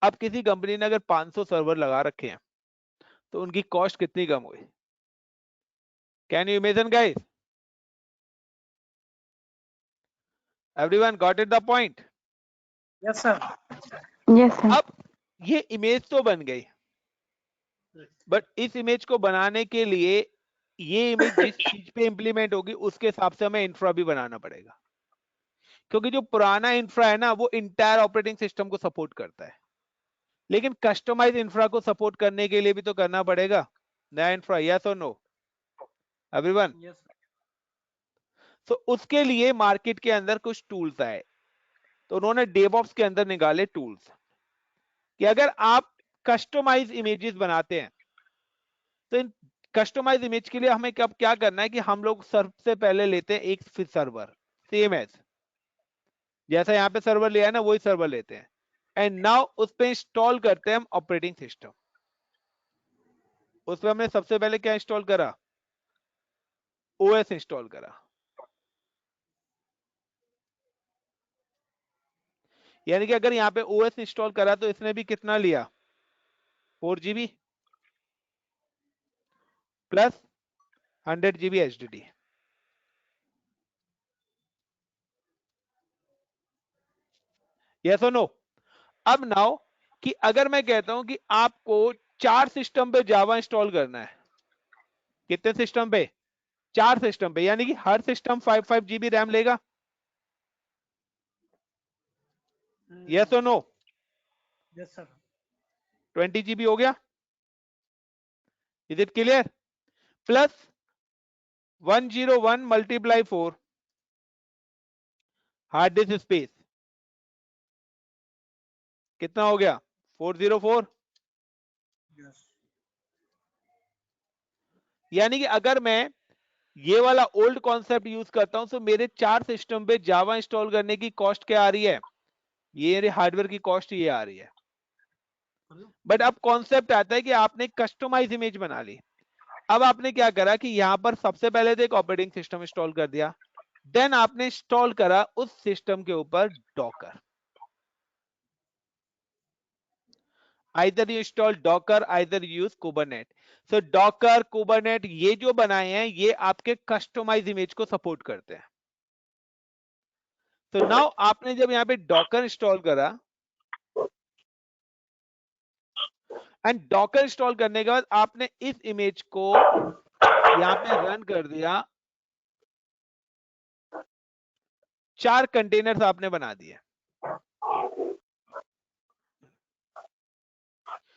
अब किसी कंपनी ने अगर 500 सर्वर लगा रखे हैं तो उनकी कॉस्ट कितनी कम हुई? Can you imagine guys? Everyone got it the point? Yes sir. Yes sir. अब ये इमेज तो बन गई, बट इस इमेज को बनाने के लिए ये इमेज जिस चीज पे इंप्लीमेंट होगी उसके हिसाब से हमें इंफ्रा भी बनाना पड़ेगा, क्योंकि जो पुराना इंफ्रा है ना वो इंटायर ऑपरेटिंग सिस्टम को सपोर्ट करता है, लेकिन कस्टमाइज इंफ्रा को सपोर्ट करने के लिए भी तो करना पड़ेगा नया इंफ्रा। यस और नो एवरीवन? यस तो उसके लिए मार्केट के अंदर कुछ टूल्स आए, तो उन्होंने डेवऑप्स के अंदर निकाले टूल्स कि अगर आप कस्टमाइज इमेजेस बनाते हैं तो इन कस्टमाइज इमेज के लिए हमें कब क्या करना है कि हम लोग सबसे पहले लेते हैं एक सर्वर, सेम एज जैसा यहाँ पे सर्वर लिया है ना वही सर्वर लेते हैं, एंड नाउ उस पे इंस्टॉल करते हैं हम ऑपरेटिंग सिस्टम। उसमें हमने सबसे पहले क्या इंस्टॉल करा? ओएस इंस्टॉल करा। यानी कि अगर यहाँ पे OS इंस्टॉल करा तो इसने भी कितना लिया 4 GB plus 100 GB HDD। Yes और नो। अब नाउ कि अगर मैं कहता हूं कि आपको 4 सिस्टम पे जावा इंस्टॉल करना है, कितने सिस्टम पे? 4 सिस्टम पे, यानी कि हर सिस्टम 5 GB रैम लेगा। यस और नो? Yes sir. 20 GB हो गया। Is it clear? Plus 101 multiply 4 hard disk space कितना हो गया 404। यस। यानी कि अगर मैं ये वाला ओल्ड कॉन्सेप्ट यूज करता हूं तो मेरे 4 सिस्टम पे जावा इंस्टॉल करने की कॉस्ट क्या आ रही है? ये हार्डवेयर की कॉस्ट ये आ रही है। बट अब कॉन्सेप्ट आता है कि आपने कस्टमाइज इमेज बना ली। अब आपने क्या करा कि यहां पर सबसे पहले तो एक ऑपरेटिंग सिस्टम इंस्टॉल कर दिया, देन आपने इंस्टॉल करा उस सिस्टम के ऊपर docker. Either you install docker, either use Kubernetes. So docker, Kubernetes ये जो बनाए हैं ये आपके कस्टमाइज इमेज को सपोर्ट करते हैं। तो नाउ आपने जब यहां पे डॉकर इंस्टॉल करा एंड डॉकर इंस्टॉल करने के बाद आपने इस इमेज को यहां पे रन कर दिया, 4 कंटेनर्स आपने बना दिए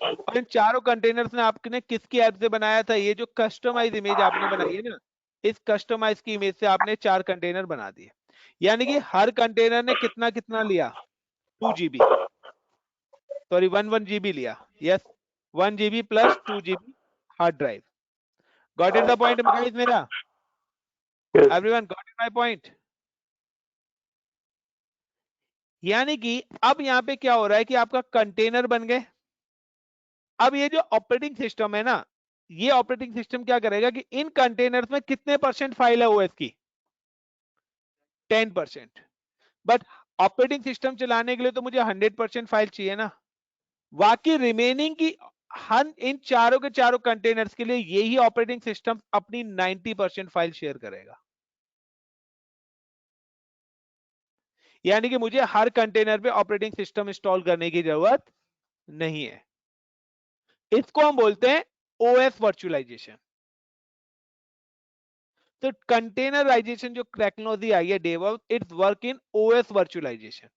और इन चारों कंटेनर्स ने आपने किसकी ऐप से बनाया था? ये जो कस्टमाइज इमेज आपने बनाई है ना, इस कस्टमाइज की इमेज से आपने 4 कंटेनर बना दिए। यानी कि हर कंटेनर ने कितना कितना लिया 2 GB, सॉरी 1 GB लिया। Yes 1 GB plus 2 GB hard drive. Got it the point guys मेरा? Yes. Everyone got it my point? यानी कि अब यहां पे क्या हो रहा है कि आपका कंटेनर बन गए। अब ये जो ऑपरेटिंग सिस्टम है ना, ये ऑपरेटिंग सिस्टम क्या करेगा कि इन कंटेनर्स में कितने परसेंट फाइल है ओएस की? 10%। बट ऑपरेटिंग सिस्टम चलाने के लिए तो मुझे 100% फाइल चाहिए ना। बाकी रिमेनिंग की हर इन चारों के चारों कंटेनर्स के लिए यही ऑपरेटिंग सिस्टम अपनी 90% फाइल शेयर करेगा। यानी कि मुझे हर कंटेनर पे ऑपरेटिंग सिस्टम इंस्टॉल करने की जरूरत नहीं है। इसको हम बोलते हैं ओएस वर्चुअलाइजेशन। तो कंटेनराइजेशन जो टेक्नोलॉजी आई है DevOps, it's work in OS virtualization,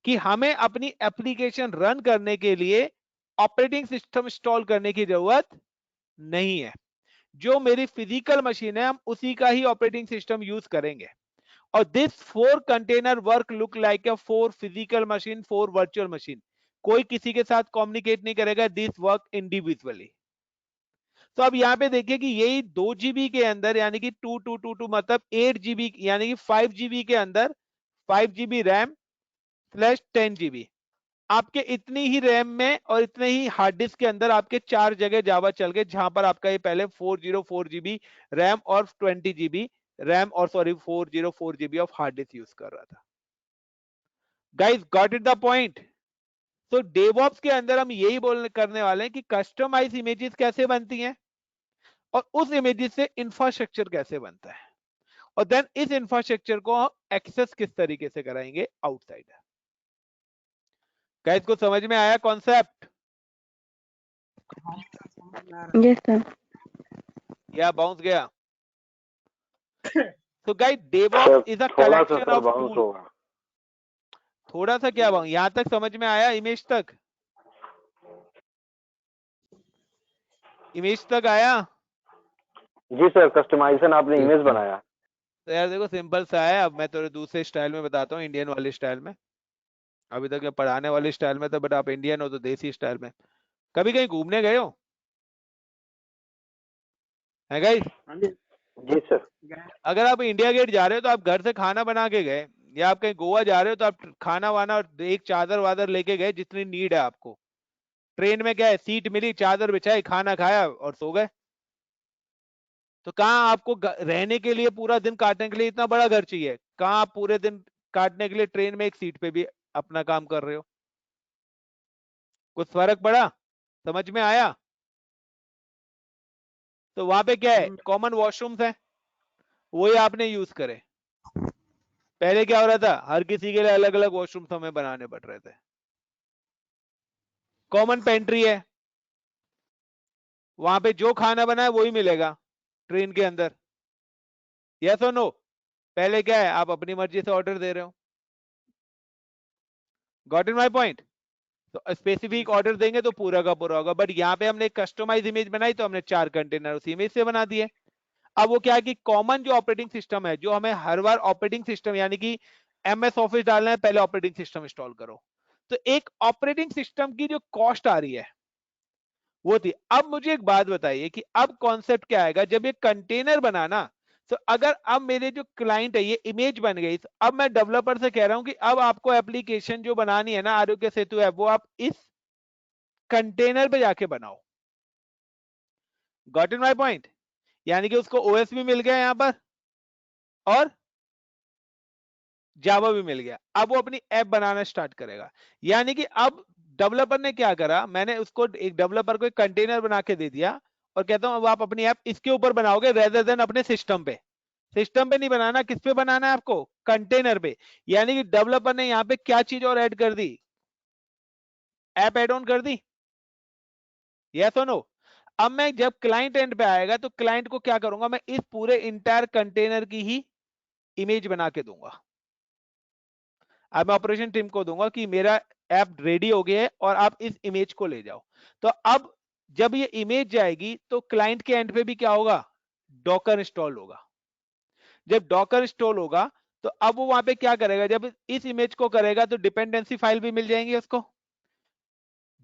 कि हमें अपनी एप्लीकेशन रन करने के लिए ऑपरेटिंग सिस्टम इंस्टॉल करने की जरूरत नहीं है। जो मेरी फिजिकल मशीन है हम उसी का ही ऑपरेटिंग सिस्टम यूज करेंगे। और this 4 container work look like a 4 physical machine, 4 virtual machine. कोई किसी के साथ कम्युनिकेट नहीं करेगा, दिस वर्क इंडिविजुअली। तो अब यहां पे देखिए कि यही 2 GB के अंदर, यानी कि 2222 मतलब 8 GB, यानी कि 5 GB के अंदर 5 GB रैम प्लस 10 GB, आपके इतनी ही रैम में और इतने ही हार्ड डिस्क के अंदर आपके 4 जगह जावा चल गए, जहां पर आपका ये पहले 404 GB रैम और 20 GB रैम और 404 GB of hard disk use कर रहा था। Guys got it the point? तो डेवऑप्स के अंदर हम यही बोलने करने वाले हैं कि कस्टमाइज इमेजेस कैसे बनती हैं और उस इमेजेस से इंफ्रास्ट्रक्चर कैसे बनता है, और देन इस इंफ्रास्ट्रक्चर को एक्सेस किस तरीके से कराएंगे आउटसाइडर। गाइस को समझ में आया कॉन्सेप्ट? Yes sir. या बाउंस गया? तो गाइस डेवऑप्स इज अ थोड़ा सा collection sir of bounce tool. होगा। थोड़ा सा क्या बाउंस? यहां तक समझ में आया? इमेज तक? इमेज तक आया? जी सर, कस्टमाइजेशन आपने Yes, इमेज sir. बनाया। तो यार देखो सिंपल सा है। अब मैं थोड़े दूसरे स्टाइल में बताता हूँ, इंडियन वाले स्टाइल में। अभी तक मैं पढ़ाने वाले स्टाइल में था, बट आप इंडियन हो तो देसी स्टाइल में। कभी कहीं घूमने गए हो? है गाइस? जी सर। अगर आप इंडिया गेट जा रहे हो तो आप घर से खाना बना के गए, या आप कहीं गोवा जा रहे हो तो आप खाना वाना और एक चादर वादर लेके गए जितनी नीड है आपको। ट्रेन में क्या है, सीट मिली, चादर बिछाई, खाना खाया और सो गए। तो कहाँ आपको रहने के लिए पूरा दिन काटने के लिए इतना बड़ा घर चाहिए? कहाँ आप पूरे दिन काटने के लिए ट्रेन में एक सीट पे भी अपना काम कर रहे हो। कुछ फर्क पड़ा? समझ में आया? तो वहां पे क्या है, कॉमन वॉशरूम्स है, वही आपने यूज करे। पहले क्या हो रहा था, हर किसी के लिए अलग अलग वॉशरूम्स हमें बनाने पड़ रहे थे। कॉमन पेंट्री है, वहां पे जो खाना बना है वही मिलेगा ट्रेन के अंदर। यस और नो? पहले क्या है, आप अपनी मर्जी से ऑर्डर दे रहे हो। Got in my point? तो स्पेसिफिक ऑर्डर देंगे तो पूरा का पूरा होगा, बट यहाँ पे हमने एक कस्टमाइज इमेज बनाई तो हमने 4 कंटेनर उसी इमेज से बना दिए। अब वो क्या है कि कॉमन जो ऑपरेटिंग सिस्टम है, जो हमें हर बार ऑपरेटिंग सिस्टम यानी कि MS ऑफिस डालना है, पहले ऑपरेटिंग सिस्टम इंस्टॉल करो। तो एक ऑपरेटिंग सिस्टम की जो कॉस्ट आ रही है वो थी। अब मुझे एक बात बताइए कि अब कॉन्सेप्ट क्या आएगा जब ये कंटेनर बनाना। तो अगर अब मेरे जो क्लाइंट है ये इमेज बन गई, तो अब मैं डेवलपर से कह रहा हूं कि अब आपको एप्लीकेशन जो बनानी है ना आरोग्य सेतु ऐप, वो आप इस कंटेनर पे जाके बनाओ। Got in my point? यानी कि उसको OS भी मिल गया यहां पर और जावा भी मिल गया। अब वो अपनी ऐप बनाना स्टार्ट करेगा। यानी कि अब डेवलपर ने क्या करा, मैंने उसको एक डेवलपर को एक कंटेनर बना के दे दिया और कहता हूं अब आप अपनी ऐप इसके ऊपर बनाओगे रेदर देन अपने सिस्टम पे। सिस्टम पे नहीं बनाना, किस पे बनाना है आपको? कंटेनर पे। यानी कि डेवलपर ने यहां पे क्या चीज और ऐड कर दी? ऐप एड ऑन कर दी। यस और नो? अब मैं जब क्लाइंट एंड पे आएगा तो क्लाइंट को क्या करूंगा, मैं इस पूरे इंटायर कंटेनर की ही इमेज बना के दूंगा। अब मैं ऑपरेशन टीम को दूंगा कि मेरा ऐप रेडी हो गया है और आप इस इमेज को ले जाओ। तो अब जब ये इमेज जाएगी तो क्लाइंट के एंड पे भी क्या होगा, डॉकर इंस्टॉल होगा। जब डॉकर इंस्टॉल होगा तो अब वो वहां पे क्या करेगा, जब इस इमेज को करेगा तो डिपेंडेंसी फाइल भी मिल जाएंगे उसको,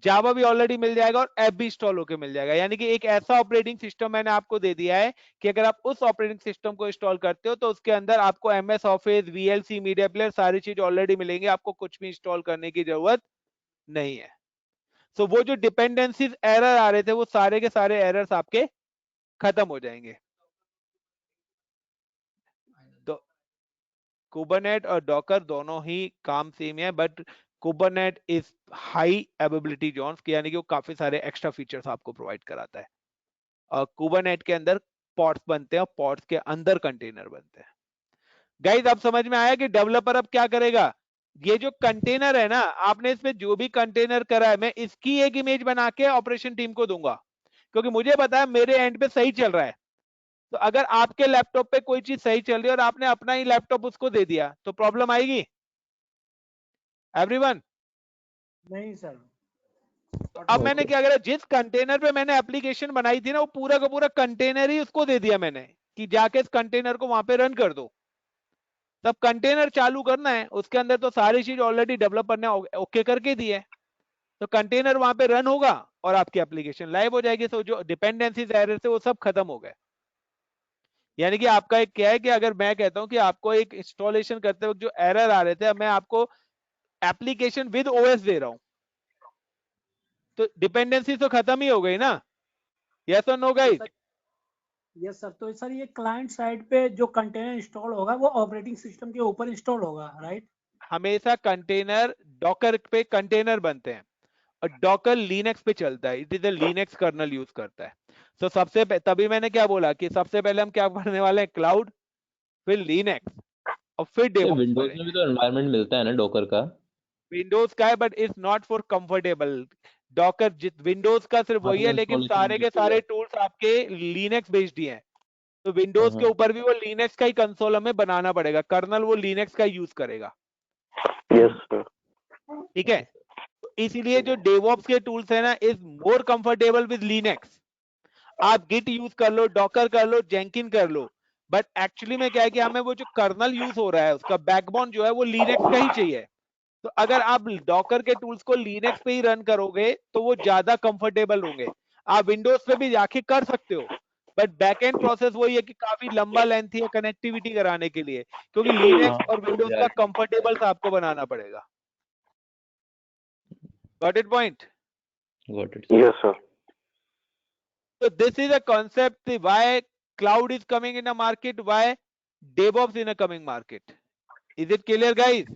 जावा भी ऑलरेडी मिल जाएगा और ऐप भी इंस्टॉल होकर मिल जाएगा। यानी कि एक ऐसा ऑपरेटिंग सिस्टम मैंने आपको दे दिया है कि अगर आप उस ऑपरेटिंग सिस्टम को इंस्टॉल करते हो तो उसके अंदर आपको MS office, VLC, media player सारी चीज ऑलरेडी मिलेंगी, आपको कुछ भी इंस्टॉल करने की जरूरत नहीं है। सो वो जो डिपेंडेंसीज एरर आ रहे थे वो सारे के सारे एरर्स आपके खत्म हो जाएंगे। तो कुबरनेट और डॉकर दोनों ही काम सेम है, but Kubernetes is high availability zones, यानी कि वो काफी सारे एक्स्ट्रा फीचर्स आपको प्रोवाइड कराता है। और कुबरनेट के अंदर पॉड्स बनते हैं और पॉड्स के अंदर कंटेनर बनते हैं। गाइस अब समझ में आया कि डेवलपर अब क्या करेगा, ये जो कंटेनर है ना, आपने इसमें जो भी कंटेनर करा है मैं इसकी एक इमेज बना के ऑपरेशन टीम को दूंगा, क्योंकि मुझे पता है मेरे एंड पे सही चल रहा है। तो अगर आपके लैपटॉप पे कोई चीज सही चल रही है और आपने अपना ही लैपटॉप उसको दे दिया तो प्रॉब्लम आएगी एवरीवन? नहीं सर। तो अब मैंने क्या करा, जिस कंटेनर पे मैंने एप्लीकेशन बनाई थी ना वो पूरा का पूरा कंटेनर ही उसको दे दिया मैंने कि जाके इस कंटेनर को वहां पे रन कर दो। तब कंटेनर चालू करना है, उसके अंदर तो सारी चीज ऑलरेडी डेवलपर ने ओके करके दी है। तो कंटेनर वहां पे रन होगा और आपकी एप्लीकेशन लाइव हो जाएगी। तो जो डिपेंडेंसीज एरर थे वो सब खत्म हो गए। यानी कि आपका एक क्या है कि अगर मैं कहता हूं कि आपको एक इंस्टॉलेशन करते वक्त जो एरर आ रहे थे, अब मैं आपको एप्लीकेशन विद OS दे रहा हूं, तो डिपेंडेंसी तो खत्म ही हो गई ना। यस और नो गाइस? Yes sir. तो सर ये क्लाइंट साइड पे जो कंटेनर इंस्टॉल होगा वो ऑपरेटिंग सिस्टम के ऊपर इंस्टॉल होगा, राइट? हमेशा कंटेनर डॉकर पे कंटेनर बनते हैं और डॉकर लिनक्स पे चलता है, it is a Linux kernel use करता है। तो तभी मैंने क्या बोला कि सबसे पहले हम क्या पढ़ने वाले हैं, क्लाउड, फिर लिनक्स और फिर डेवऑप्स विंडोज में पढ़ेंगे। भी तो एनवायरनमेंट मिलता है ना डॉकर का? विंडोज का है but it's not for comfortable. Docker Windows का सिर्फ हाँ वही तो है, लेकिन इंस्टॉलेशन सारे के ईजी है। सारे टूल्स आपके लिनक्स बेस्ड ही हैं। तो हाँ विंडोज के हाँ। ऊपर भी वो लिनक्स का ही कंसोल हमें बनाना पड़ेगा, कर्नल वो लिनक्स का यूज करेगा। Yes, sir. ठीक है? तो इसीलिए जो डेवऑप्स के टूल्स है ना is more comfortable with Linux. आप गिट यूज कर लो, डॉकर कर लो, जेंकिन कर लो, बट एक्चुअली में क्या है कि हमें वो जो कर्नल यूज हो रहा है उसका बैकबोन जो है वो लिनक्स का ही चाहिए। तो अगर आप डॉकर के टूल्स को लिनक्स पे ही रन करोगे तो वो ज्यादा कंफर्टेबल होंगे। आप विंडोज पे भी जाके कर सकते हो, बट बैकएंड प्रोसेस वही है कि काफी लंबा लेंथ है कनेक्टिविटी कराने के लिए, क्योंकि लिनक्स हाँ और विंडोज का कंफर्टेबल आपको बनाना पड़ेगा। Got it point? Got it. Yes, sir. So this is a concept why cloud is coming in a market, why DevOps in a coming market. Is it clear, guys?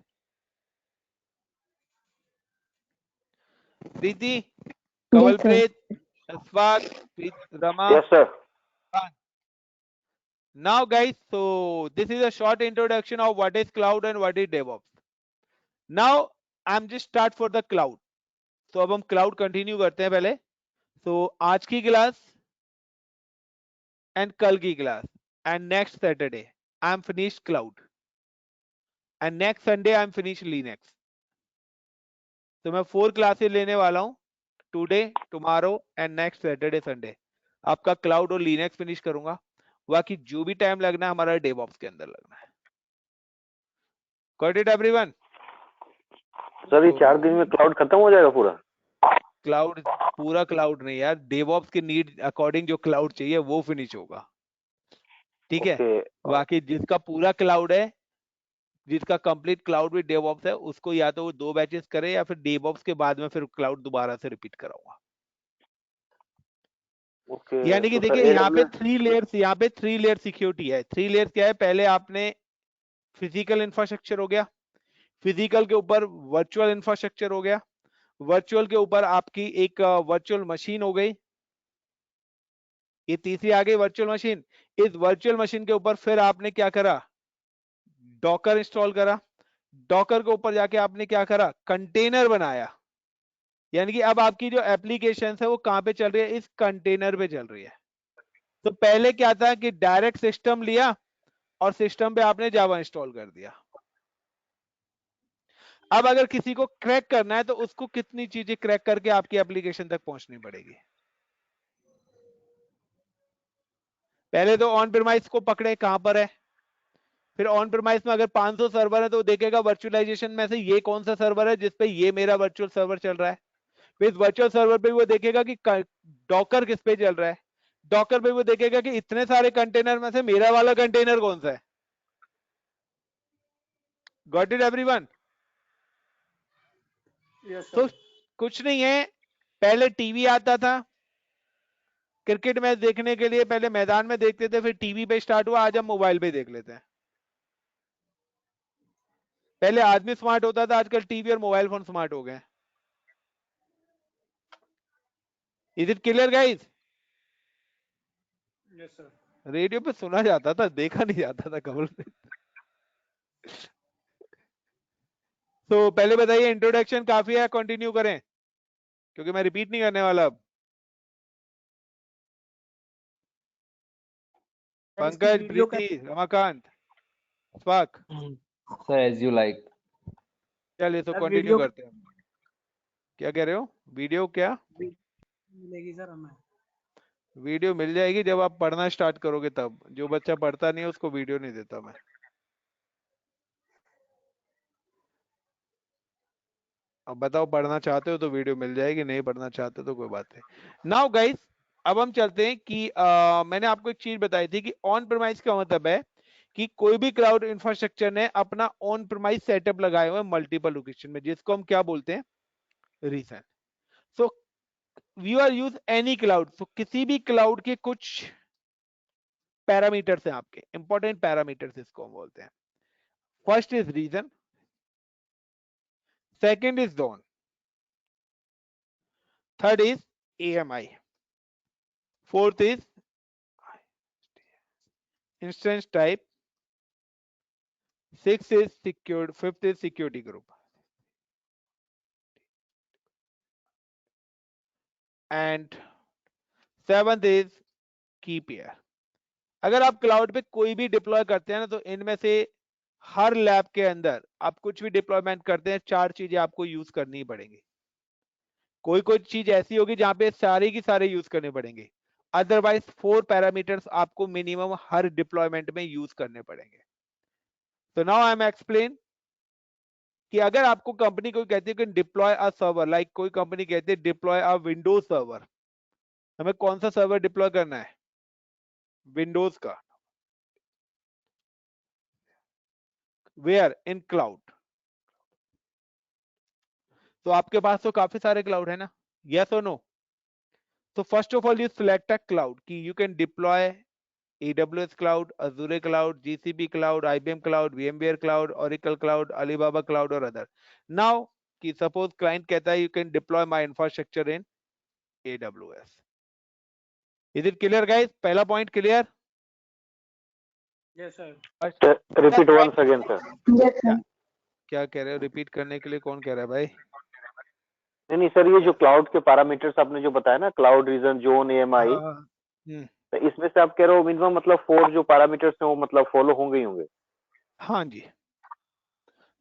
Preeti, Yes, sir. Kavalpreet, Asfaq, Rama. Yes, sir. Now guys, so this is a short introduction of what is cloud and what is DevOps. Now I'm just start for the cloud. So अब हम cloud continue करते हैं पहले. So आज की class and कल की class and next Saturday I'm finished cloud and next Sunday I'm finished Linux. तो मैं 4 क्लासेस लेने वाला हूँ today, tomorrow and next Saturday Sunday. आपका क्लाउड और लिनक्स फिनिश करूंगा. बाकी जो भी टाइम लगना है हमारा डेवऑप्स के अंदर लगना है. Got it everyone? सर ये 4 दिन में क्लाउड खत्म हो जाएगा पूरा? क्लाउड पूरा क्लाउड नहीं यार, डेवऑप्स के नीड अकॉर्डिंग जो क्लाउड चाहिए वो फिनिश होगा. ठीक है. बाकी जिसका पूरा क्लाउड है, जिसका कंप्लीट क्लाउड विद डेवऑप्स है, उसको या तो वो 2 बैचेस करे या फिर डेवऑप्स के बाद में फिर क्लाउड दोबारा से रिपीट कराऊंगा. यानी कि तो देखिए यहाँ पे 3 लेयर सिक्योरिटी है. 3 लेयर क्या है? पहले आपने फिजिकल इंफ्रास्ट्रक्चर हो गया, फिजिकल के ऊपर वर्चुअल इंफ्रास्ट्रक्चर हो गया, वर्चुअल के ऊपर आपकी एक वर्चुअल मशीन हो गई, ये तीसरी आ गई वर्चुअल मशीन. इस वर्चुअल मशीन के ऊपर फिर आपने क्या करा? डॉकर इंस्टॉल करा. डॉकर के ऊपर जाके आपने क्या करा? कंटेनर बनाया. यानी कि अब आपकी जो एप्लीकेशन है वो कहां पे चल रही है? इस कंटेनर पे चल रही है. तो पहले क्या था कि डायरेक्ट सिस्टम लिया और सिस्टम पे आपने जावा इंस्टॉल कर दिया. अब अगर किसी को क्रैक करना है तो उसको कितनी चीजें क्रैक करके आपकी एप्लीकेशन तक पहुंचनी पड़ेगी? पहले तो ऑन प्रीमाइस को पकड़े कहां पर है, फिर ऑन प्रीमाइस में अगर 500 सर्वर है तो देखेगा वर्चुअलाइजेशन में से ये कौन सा सर्वर है जिसपे ये मेरा वर्चुअल सर्वर चल रहा है. फिर वर्चुअल सर्वर पे वो देखेगा कि डॉकर किस पे चल रहा है. डॉकर पे वो देखेगा कि इतने सारे कंटेनर में से मेरा वाला कंटेनर कौन सा है. Got it everyone? तो कुछ नहीं है, पहले टीवी आता था, क्रिकेट मैच देखने के लिए पहले मैदान में देखते थे, फिर टीवी पे स्टार्ट हुआ, आज हम मोबाइल पे देख लेते हैं. पहले आदमी स्मार्ट होता था, आजकल टीवी और मोबाइल फोन स्मार्ट हो गए. Is it clear guys? Yes sir. Radio पे सुना जाता था, देखा नहीं जाता था कमल. तो पहले बताइए, इंट्रोडक्शन काफी है, कंटिन्यू करें क्योंकि मैं रिपीट नहीं करने वाला. अब पंकज, प्रीति, रमाकांत, स्वाक, सर एज यू लाइक. चलिए तो सर, कंटिन्यू वीडियो करते हैं. क्या कह रहे हो? वीडियो क्या? मिलेगी सर हमें? वीडियो मिल जाएगी जब आप पढ़ना स्टार्ट करोगे तब. जो बच्चा पढ़ता नहीं है उसको वीडियो नहीं देता मैं. अब बताओ, पढ़ना चाहते हो तो वीडियो मिल जाएगी, नहीं पढ़ना चाहते तो कोई बात नहीं. नाउ गाइस, अब हम चलते हैं कि मैंने आपको एक चीज बताई थी कि ऑन प्रीमाइस का मतलब है कि कोई भी क्लाउड इंफ्रास्ट्रक्चर ने अपना ऑन प्रीमाइस सेटअप लगाए हुए मल्टीपल लोकेशन में, जिसको हम क्या बोलते हैं? Region. So you are use any cloud. So किसी भी क्लाउड के कुछ पैरामीटर्स हैं आपके, इंपॉर्टेंट पैरामीटर्स इसको हम बोलते हैं. First is region, second is zone, third is AMI, fourth is instance type, sixth is secured, fifth is security group, and seventh is key pair. अगर आप क्लाउड पे कोई भी डिप्लॉय करते हैं ना, तो इनमें से हर लैब के अंदर आप कुछ भी डिप्लॉयमेंट करते हैं, 4 चीजें आपको यूज करनी पड़ेंगी. कोई कोई चीज ऐसी होगी जहां पे सारी की सारे यूज करने पड़ेंगे, अदरवाइज 4 पैरामीटर्स आपको मिनिमम हर डिप्लॉयमेंट में यूज करने पड़ेंगे. तो नाउ आई एम एक्सप्लेन कि अगर आपको कंपनी कोई कहती है कि डिप्लॉय अ सर्वर, लाइक कोई कंपनी कहती है डिप्लॉय अ विंडोज सर्वर, हमें कौन सा सर्वर डिप्लॉय करना है? विंडोज का. वेयर? In cloud. तो आपके पास तो काफी सारे क्लाउड है ना, यस और नो? तो first of all you select a cloud कि you can deploy AWS cloud, Azure cloud, GCP cloud, IBM cloud, VMware cloud, Oracle cloud, Alibaba cloud or other. Now कि सपोज क्लाइंट कहता है you can deploy my infrastructure in AWS. Is it clear guys? पहला point clear? Yes sir. Repeat once again sir. Yes sir. क्या कह रहे हो? Repeat करने के लिए कौन कह रहा है भाई? नहीं नहीं सर, ये जो क्लाउड के पैरामीटर्स आपने जो बताया ना, क्लाउड रीजन जोन AMI, तो इसमें से आप कह रहे हो मिनिमम मतलब 4 जो पैरामीटर्स हैं वो मतलब फॉलो होंगे ही होंगे। हाँ जी।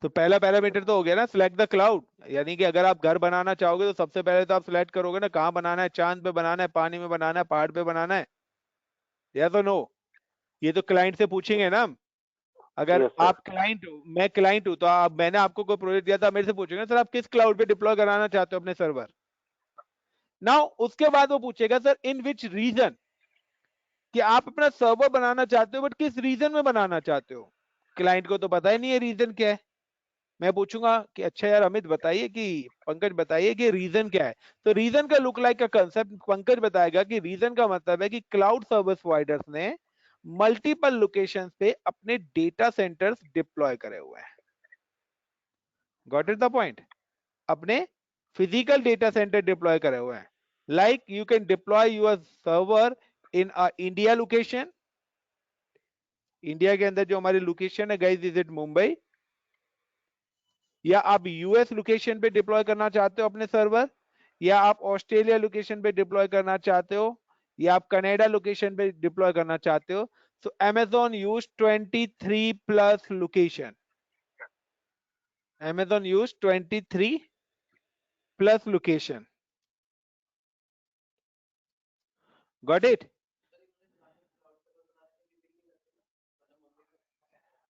तो पहला पैरामीटर तो हो गया ना, सिलेक्ट द क्लाउड, यानी कि अगर आप घर बनाना चाहोगे तो सबसे पहले तो आप सिलेक्ट करोगे ना कहाँ बनाना है, चांद पे बनाना है, पानी में बनाना है, पहाड़ पे बनाना है, या तो नो? ये तो क्लाइंट से पूछेंगे ना हम। अगर Yes, sir. आप क्लाइंट हो, मैं क्लाइंट हूं, तो आप, मैंने आपको कोई प्रोजेक्ट दिया था, मेरे से पूछेंगे सर आप किस क्लाउड पे डिप्लॉय कराना चाहते हो अपने सर्वर। नाउ उसके बाद वो पूछेगा सर इन विच रीजन, कि आप अपना सर्वर बनाना चाहते हो बट किस रीजन में बनाना चाहते हो। क्लाइंट को तो पता ही नहीं है रीजन क्या है। मैं पूछूंगा कि अच्छा यार अमित बताइए, कि पंकज बताइए कि रीजन क्या है। तो रीजन का लुक लाइक का कंसेप्ट पंकज बताएगा कि रीजन का मतलब है कि क्लाउड सर्विस प्रोवाइडर्स ने मल्टीपल लोकेशंस पे अपने डेटा सेंटर्स डिप्लॉय करे हुए हैं। Got it the point? अपने फिजिकल डेटा सेंटर डिप्लॉय करे हुए हैं। Like you can deploy your server in India location, India के अंदर जो हमारी लोकेशन है गाइस, इज इट मुंबई, या आप यूएस लोकेशन पे डिप्लॉय करना चाहते हो अपने सर्वर, या आप ऑस्ट्रेलिया लोकेशन पे डिप्लॉय करना चाहते हो, या आप कनाडा लोकेशन पे डिप्लॉय करना चाहते हो। So Amazon use 23 plus location, Amazon use 23 plus location. Got it?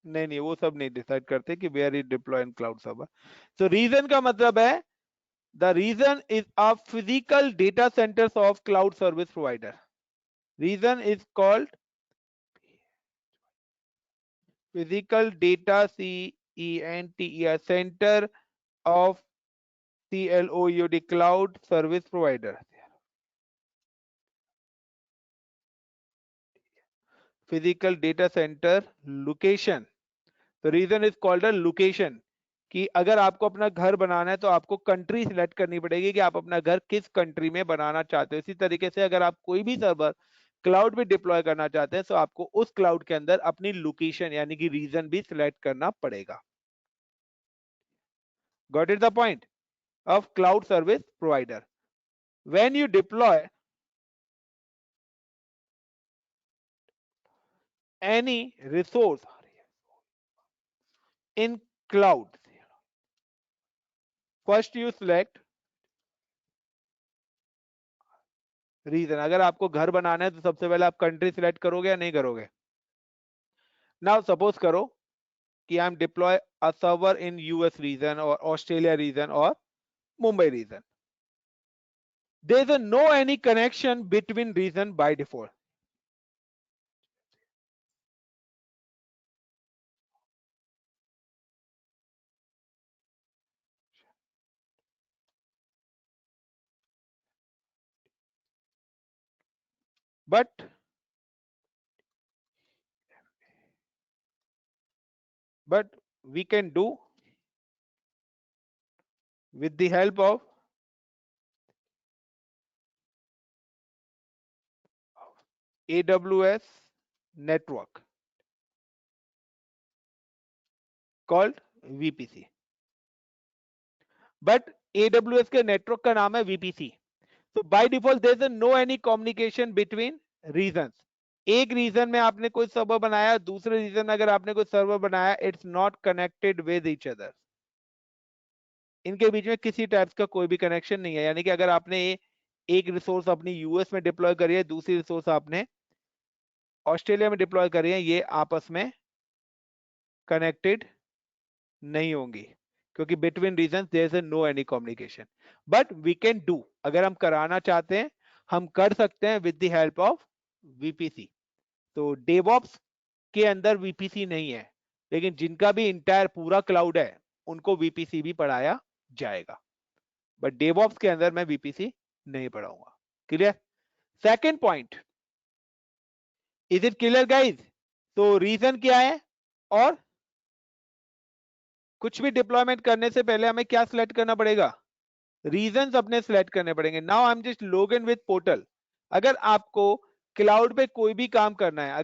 नहीं, वो सब नहीं डिसाइड करते कि where is deploy in cloud server. So region का मतलब है the region is a physical data centres of cloud service provider. Region is called physical data center, center of CLOUD, cloud service provider. Physical data center location. The reason is called a location, कि अगर आपको अपना घर बनाना है तो आपको country select करनी पड़ेगी कि आप अपना घर किस कंट्री में बनाना चाहते हो। इसी तरीके से अगर आप कोई भी सर्वर क्लाउड पे डिप्लॉय करना चाहते हैं तो आपको उस क्लाउड के अंदर अपनी लोकेशन यानी कि रीजन भी सिलेक्ट करना पड़ेगा। Got it the point of cloud service provider? When you deploy any resource in cloud, first you select region. अगर आपको घर बनाना है तो सबसे पहले आप कंट्री सिलेक्ट करोगे या नहीं करोगे? नाउ सपोज करो कि I am deploy a server in US region और ऑस्ट्रेलिया रीजन और Mumbai region. There is no any connection between region by default. but we can do with the help of AWS network called VPC। But AWS के network का नाम है VPC। तो by default there is no any communication between regions. एक region में आपने कोई server बनाया, दूसरे रीजन में अगर आपने कोई सर्वर बनाया, it's not connected with each other. इनके बीच में किसी टाइप का कोई भी कनेक्शन नहीं है। यानी कि अगर आपने एक रिसोर्स अपनी यूएस में डिप्लॉय करी है, दूसरी रिसोर्स आपने ऑस्ट्रेलिया में डिप्लॉय करी है, ये आपस में कनेक्टेड नहीं होंगी क्योंकि between region there is no any communication. But we can do, अगर हम कराना चाहते हैं हम कर सकते हैं with the help of VPC. तो डेवऑप्स के अंदर वीपीसी नहीं है, लेकिन जिनका भी इंटायर पूरा क्लाउड है उनको वीपीसी भी पढ़ाया जाएगा, बट डेवऑप्स के अंदर मैं वीपीसी नहीं पढ़ाऊंगा। Clear? Second point, is it clear guys? तो रीजन क्या है और कुछ भी डिप्लॉयमेंट करने से पहले हमें क्या सिलेक्ट करना पड़ेगा? रीजंस अपने सिलेक्ट करने पड़ेंगे. Now I am just log in with portal. अगर आपको क्लाउड पे कोई भी काम करना है,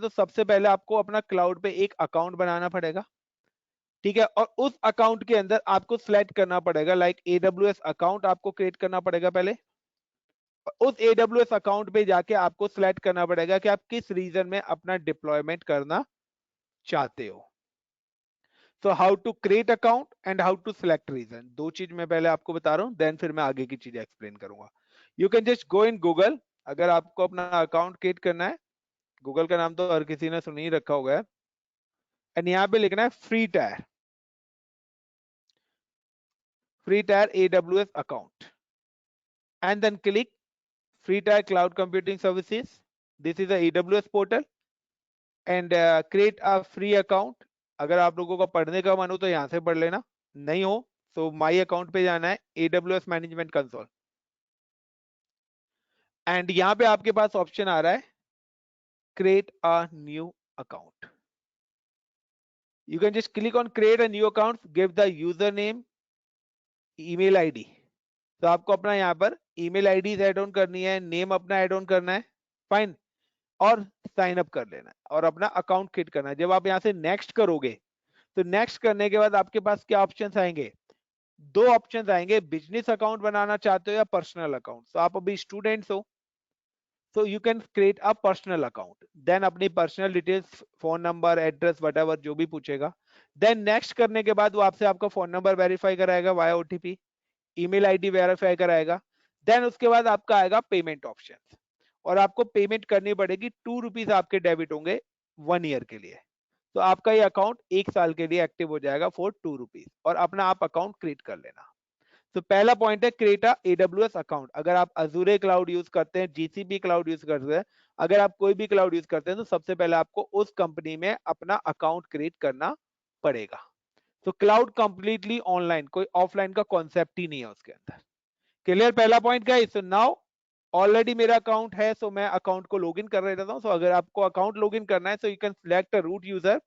तो सबसे पहले आपको अपना क्लाउड पे एक अकाउंट बनाना पड़ेगा. ठीक है, और उस अकाउंट के अंदर आपको सिलेक्ट करना पड़ेगा, लाइक AWS अकाउंट आपको क्रिएट करना पड़ेगा पहले. उस AWS अकाउंट पे जाके आपको सिलेक्ट करना पड़ेगा कि आप किस रीजन में अपना डिप्लॉयमेंट करना चाहते हो. So how to create account and how to select region, दो चीज मैं पहले आपको बता रहा हूँ, देन फिर मैं आगे की चीजें एक्सप्लेन करूंगा. You can just go in Google. अगर आपको अपना अकाउंट क्रिएट करना है, गूगल का नाम तो हर किसी ने सुन ही रखा होगा, एंड यहाँ पे लिखना है free tier AWS account, and then click free tier cloud computing services. This is AWS portal and create a free account. अगर आप लोगों का पढ़ने का मन हो तो यहाँ से पढ़ लेना, नहीं हो तो माई अकाउंट पे जाना है, AWS मैनेजमेंट कंसोल, एंड यहाँ पे आपके पास ऑप्शन आ रहा है create a new account. You can just click on create a new account, give the user name, email ID. तो आपको अपना यहाँ पर ईमेल आईडी ऐड ऑन करनी है, नेम अपना ऐड ऑन करना है, फाइन, और साइन अप कर लेना है और अपना अकाउंट क्रिएट करना है. जब आप यहाँ से नेक्स्ट करोगे तो नेक्स्ट करने के बाद आपके पास क्या ऑप्शंस आएंगे? दो ऑप्शंस आएंगे, बिजनेस अकाउंट बनाना चाहते हो या पर्सनल अकाउंट. तो आप अभी स्टूडेंट्स हो, so you can create a personal account, then अपनी personal details, phone number, address, whatever जो भी पूछेगा, then नेक्स्ट करने के बाद वो आपसे आपका फोन नंबर वेरीफाई कराएगा via OTP, email ID verify कराएगा, देन उसके बाद आपका आएगा पेमेंट ऑप्शन, और आपको पेमेंट करनी पड़ेगी. ₹2 आपके डेबिट होंगे 1 ईयर के लिए. तो आपका ये अकाउंट 1 साल के लिए एक्टिव हो जाएगा फॉर ₹2, और अपना आप अकाउंट क्रिएट कर लेना. तो पहला पॉइंट है क्रिएट अ AWS अकाउंट. अगर आप अजूरे क्लाउड यूज करते हैं, GCP क्लाउड यूज करते हैं, अगर आप कोई भी क्लाउड यूज करते हैं, तो सबसे पहले आपको उस कंपनी में अपना अकाउंट क्रिएट करना पड़ेगा. तो क्लाउड कंप्लीटली ऑनलाइन, कोई ऑफलाइन का कॉन्सेप्ट ही नहीं है उसके अंदर. क्लियर पहला point guys? So now already मेरा अकाउंट है, सो मैं अकाउंट को लॉगिन कर लेता हूं. सो अगर आपको अकाउंट लॉगिन करना है, so you can select a root user.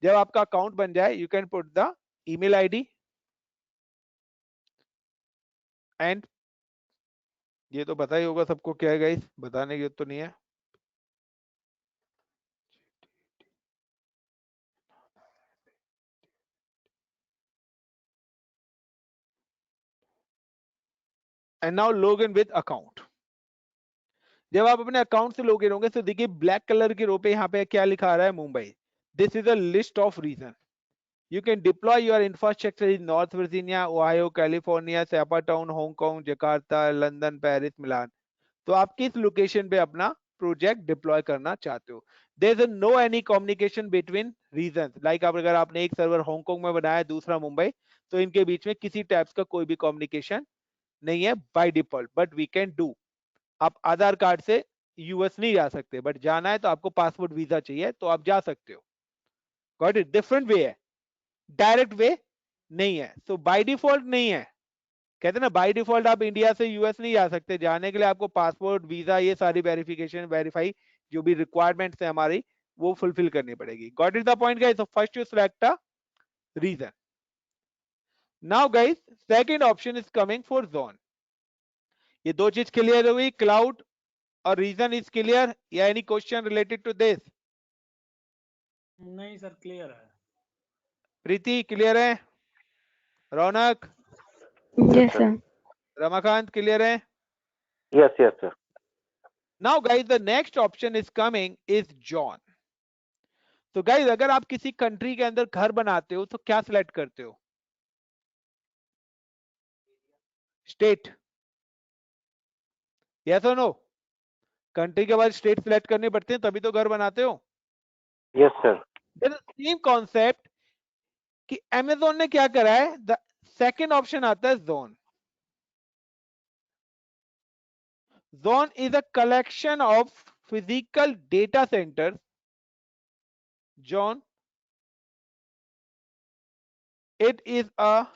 जब आपका अकाउंट बन जाए, you can put the email ID, and ये तो पता ही होगा सबको क्या है गाइस, बताने की तो नहीं है. And now log in with account. जब आप अपने अकाउंट से लॉग इन होंगे तो देखिए ब्लैक कलर की रो पे यहाँ पे क्या लिखा आ रहा है? Mumbai. This is a list of region. You can deploy your infrastructure in North Virginia, Ohio, California, Cape Town, Hong Kong, Jakarta, London, Paris, Milan. तो आप किस लोकेशन पे अपना प्रोजेक्ट डिप्लॉय करना चाहते हो. There is no any communication between region. Like अगर आपने एक सर्वर हांगकांग में बनाया, दूसरा मुंबई, तो इनके बीच में किसी टाइप्स का कोई भी कम्युनिकेशन नहीं है by default. But we can do. आप आधार कार्ड से यूएस नहीं जा सकते, बट जाना है तो आपको पासपोर्ट वीजा चाहिए, तो आप जा सकते हो. Got it? डिफरेंट वे है, डायरेक्ट वे नहीं है. सो बाय डिफॉल्ट नहीं है. कहते हैं ना, बाय डिफॉल्ट आप इंडिया से यूएस नहीं जा सकते. जाने के लिए आपको पासपोर्ट, वीजा, ये सारी वेरिफिकेशन, वेरीफाई जो भी रिक्वायरमेंट्स है हमारी, वो फुलफिल करनी पड़ेगी. Got it the point guys? So first you select a region. Now guys second option is coming for zone. ये दो चीज क्लियर हुई, क्लाउड और रीजन इज क्लियर, या any question related to this? नहीं सर, क्लियर है. Preeti clear है? Raunak, Yes, sir. Ramakant clear है? Yes, yes, sir. Now guys, the next option is coming is John. तो गाइज अगर आप किसी कंट्री के अंदर घर बनाते हो तो क्या सिलेक्ट करते हो? स्टेट, यस और नो? कंट्री के बाद स्टेट सिलेक्ट करने पड़ते हैं, तभी तो घर बनाते हो. Yes, sir. सेम कॉन्सेप्ट कि अमेजोन ने क्या करा है, द सेकेंड ऑप्शन आता है zone. Zone is a collection of physical data centre. John, it is a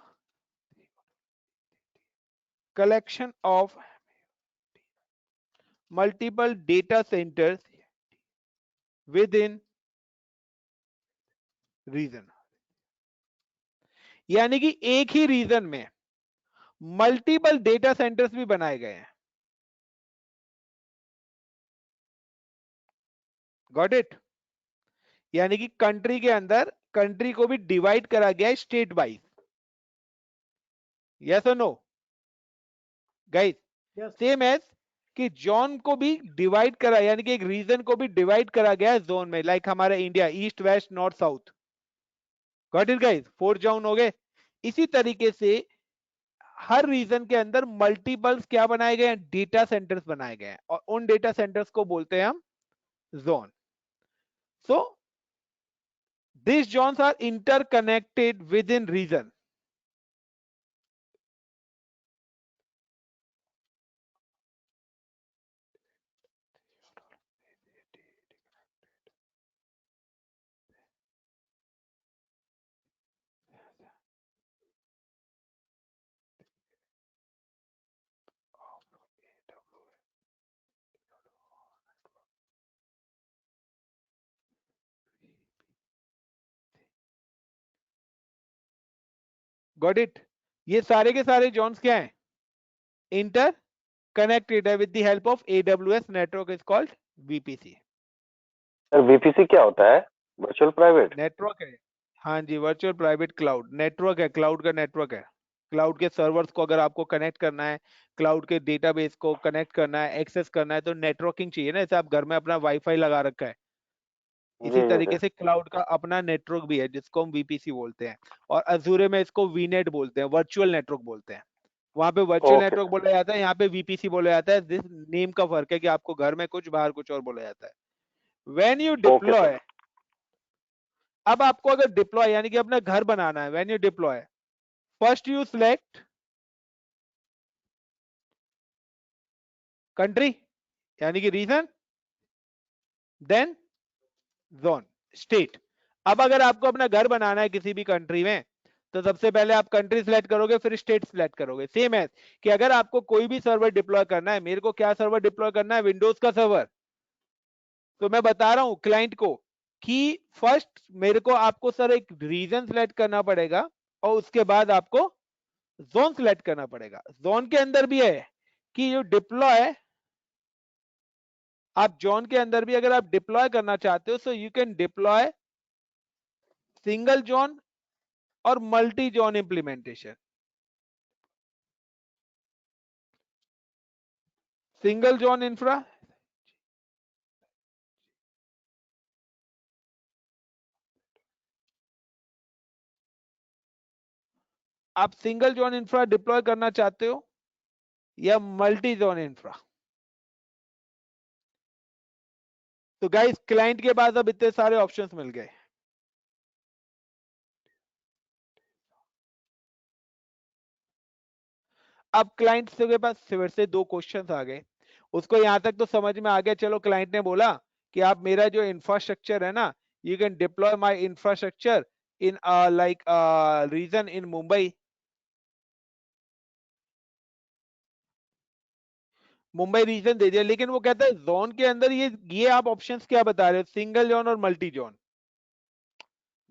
collection of multiple data centers within region. यानी कि एक ही रीजन में मल्टीपल डेटा सेंटर्स भी बनाए गए हैं। Got it? यानी कि कंट्री के अंदर कंट्री को भी डिवाइड करा गया है स्टेट वाइज। यस और नो गाइस? सेम एज कि जॉन को भी डिवाइड करा, यानी कि एक रीजन को भी डिवाइड करा गया है जोन में, लाइक हमारा India east west north south. Got it guys? 4 zone हो गए। इसी तरीके से हर रीजन के अंदर मल्टीपल्स क्या बनाए गए हैं? डेटा सेंटर्स बनाए गए हैं, और उन डेटा सेंटर्स को बोलते हैं हम zone. So these zones are interconnected within region. Got it? ये सारे के सारे जोन्स क्या हैं? इंटर कनेक्टेड है with the help of AWS network is called VPC। Sir VPC क्या होता है? वर्चुअल प्राइवेट नेटवर्क है। हाँ जी, वर्चुअल प्राइवेट क्लाउड नेटवर्क है, क्लाउड का नेटवर्क है। क्लाउड के सर्वर्स को अगर आपको कनेक्ट करना है, क्लाउड के डेटाबेस को कनेक्ट करना है, एक्सेस करना है, तो नेटवर्किंग चाहिए ना। जैसे आप घर में अपना वाईफाई लगा रखा है, इसी जी तरीके सर। से क्लाउड का अपना नेटवर्क भी है जिसको हम VPC बोलते हैं, और अजूरे में इसको VNet बोलते हैं, वर्चुअल नेटवर्क बोलते हैं। वहां पे वर्चुअल ओके नेटवर्क बोला जाता है, यहाँ पे VPC बोला जाता है। दिस नेम का फर्क है कि आपको घर में कुछ बाहर कुछ और बोला जाता है। When you okay deploy, sir. अब आपको अगर डिप्लॉय यानी कि अपना घर बनाना है, when you deploy first you select country यानी कि रीजन, देन जोन, स्टेट। अब अगर आपको अपना घर बनाना है किसी भी कंट्री में, तो सबसे पहले आप कंट्री सिलेक्ट करोगे, फिर स्टेट सिलेक्ट करोगे। सेम है कि अगर आपको कोई भी सर्वर डिप्लॉय करना है, मेरे को क्या सर्वर डिप्लॉय करना है? विंडोज का सर्वर। तो मैं बता रहा हूं क्लाइंट को कि फर्स्ट मेरे को आपको सर एक रीजन सिलेक्ट करना पड़ेगा, और उसके बाद आपको जोन सिलेक्ट करना पड़ेगा। जोन के अंदर भी है कि यू डिप्लॉय, आप जोन के अंदर भी अगर आप डिप्लॉय करना चाहते हो, so you can deploy single zone और multi zone implementation. Single zone infra, आप सिंगल जोन इंफ्रा डिप्लॉय करना चाहते हो या मल्टी जोन इंफ्रा? तो गाइस क्लाइंट के पास अब इतने सारे ऑप्शंस मिल गए। अब क्लाइंट के पास फिर से 2 क्वेश्चंस आ गए। उसको यहां तक तो समझ में आ गया, चलो क्लाइंट ने बोला कि आप मेरा जो इंफ्रास्ट्रक्चर है ना, you can deploy my infrastructure in like region in Mumbai. Mumbai region दे दिया, लेकिन वो कहता है जोन के अंदर ये आप ऑप्शंस क्या बता रहे हो? सिंगल जोन और multi zone.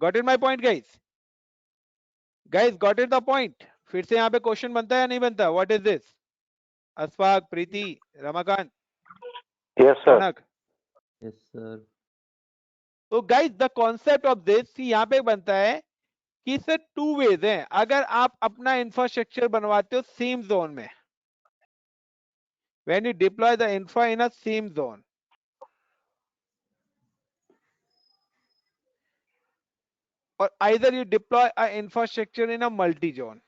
Got it my point guys? Guys got it the point? फिर से यहाँ पे क्वेश्चन बनता है या नहीं बनता? What is this? Ashfaq, Preeti, Ramakant, yes sir. Raunak. Yes, sir. तो guys the concept of this यहाँ पे बनता है कि सर 2 वेज हैं। अगर आप अपना इंफ्रास्ट्रक्चर बनवाते हो सेम जोन में, when you deploy the infra in a same zone, और either you deploy a infrastructure in a multi zone.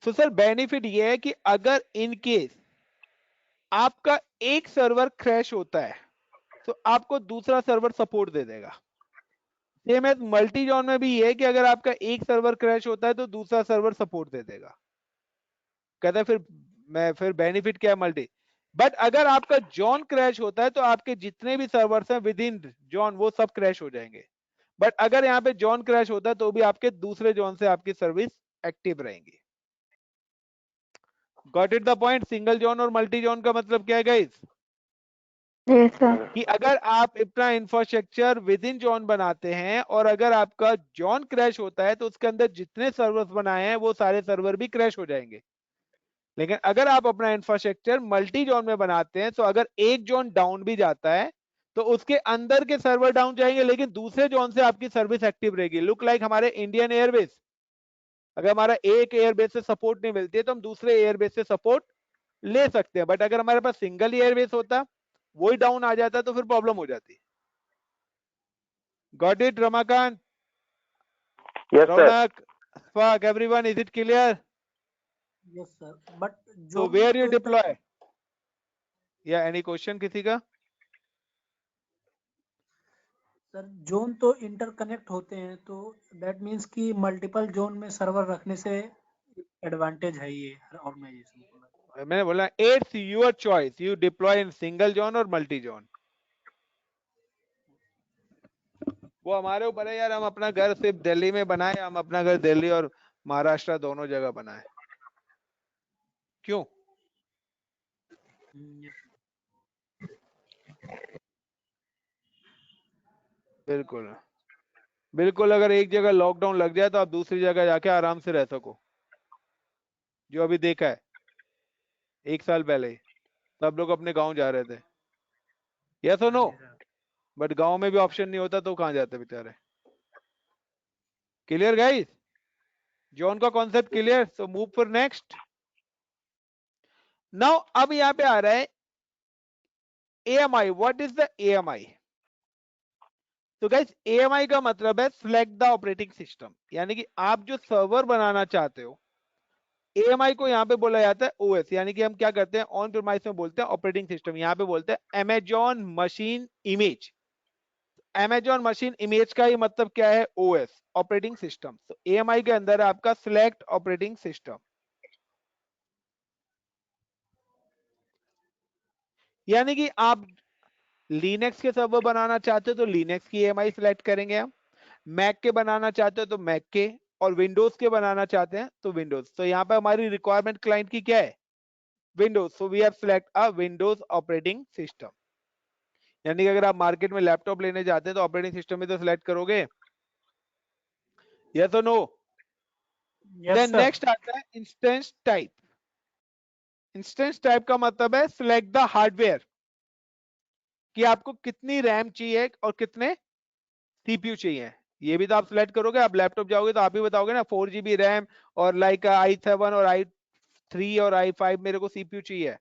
तो सर बेनिफिट ये है कि अगर इन केस आपका एक सर्वर क्रैश होता है, तो आपको दूसरा सर्वर सपोर्ट दे देगा। सेम है मल्टी जॉन में भी ये है कि अगर आपका एक सर्वर क्रैश होता है तो दूसरा सर्वर सपोर्ट दे देगा। कहता है फिर बेनिफिट क्या है मल्टी? बट अगर आपका जॉन क्रैश होता है तो आपके जितने भी सर्वर्स हैं विद इन जॉन वो सब क्रैश हो जाएंगे। बट अगर यहाँ पे जॉन क्रैश होता है तो भी आपके दूसरे जॉन से आपकी सर्विस एक्टिव रहेंगी। Got it the point? Single zone और मल्टी जोन का मतलब क्या है गाइस? Yes sir. कि अगर आप अपना इंफ्रास्ट्रक्चर विद इन जोन बनाते हैं और अगर आपका जोन क्रैश होता है तो उसके अंदर जितने सर्वर्स बनाए हैं वो सारे सर्वर भी क्रैश हो जाएंगे। लेकिन अगर आप अपना इंफ्रास्ट्रक्चर मल्टी जोन में बनाते हैं तो अगर एक जोन डाउन भी जाता है तो उसके अंदर के सर्वर डाउन जाएंगे लेकिन दूसरे जोन से आपकी सर्विस एक्टिव रहेगी। लुक लाइक हमारे इंडियन एयरबेस, अगर हमारा एक एयरबेस से सपोर्ट नहीं मिलती है तो हम दूसरे एयरबेस से सपोर्ट ले सकते हैं, बट अगर हमारे पास सिंगल एयरबेस होता, वही डाउन आ जाता तो फिर प्रॉब्लम हो जाती। Got it Ramakant? Yes sir. Raunak, Spark, everyone, is it clear? Yes sir, but So where you deploy? Yeah, any question किसी का? सर जोन तो इंटरकनेक्ट होते हैं तो दैट मीन्स कि मल्टीपल जोन में सर्वर रखने से एडवांटेज है ये हर ऑर्गेनाइजेशन को। मैंने बोला it's your choice, you deploy in single zone और multi zone। वो हमारे ऊपर है यार, हम अपना घर सिर्फ दिल्ली में बनाए, हम अपना घर दिल्ली और महाराष्ट्र दोनों जगह बनाए, क्यों? बिल्कुल बिल्कुल, अगर एक जगह लॉकडाउन लग जाए तो आप दूसरी जगह जाके आराम से रह सको, जो अभी देखा है 1 साल पहले ही सब लोग अपने गांव जा रहे थे, यस और नो? बट गांव में भी ऑप्शन नहीं होता तो कहां जाते बेचारे। Clear guys? जोन का concept clear? So move for next. Now अब यहां पे आ रहा है AMI। What is the AMI? तो गाइस AMI का मतलब है सिलेक्ट द ऑपरेटिंग सिस्टम, यानी कि आप जो सर्वर बनाना चाहते हो, AMI को यहां पे बोला जाता है OS, यानी कि हम क्या करते हैं ऑन प्रीमाइस में बोलते हैं ऑपरेटिंग सिस्टम, यहां पे बोलते हैं Amazon machine image. Amazon machine image का ही मतलब क्या है? OS, operating system. तो AMI के अंदर है आपका सिलेक्ट ऑपरेटिंग सिस्टम, यानी कि आप लिनक्स के सर्वर बनाना चाहते हो तो लिनक्स की AMI सिलेक्ट करेंगे हम, मैक के बनाना चाहते हो तो मैक के, और विंडोज के बनाना चाहते हैं तो विंडोज। तो यहाँ पे हमारी रिक्वायरमेंट क्लाइंट की क्या है? Windows. So we have select a Windows operating system, यानी कि अगर आप मार्केट में लैपटॉप लेने जाते हैं तो ऑपरेटिंग सिस्टम में तो सिलेक्ट करोगे, यस और नो? देन नेक्स्ट आता है इंस्टेंस टाइप। इंस्टेंस टाइप का मतलब है सिलेक्ट द हार्डवेयर, कि आपको कितनी रैम चाहिए और कितने सीपीयू चाहिए, ये भी तो आप सिलेक्ट करोगे। आप लैपटॉप जाओगे तो आप ही बताओगे ना 4 GB रैम और लाइक i7 और i3 और i5 मेरे को सीपीयू चाहिए।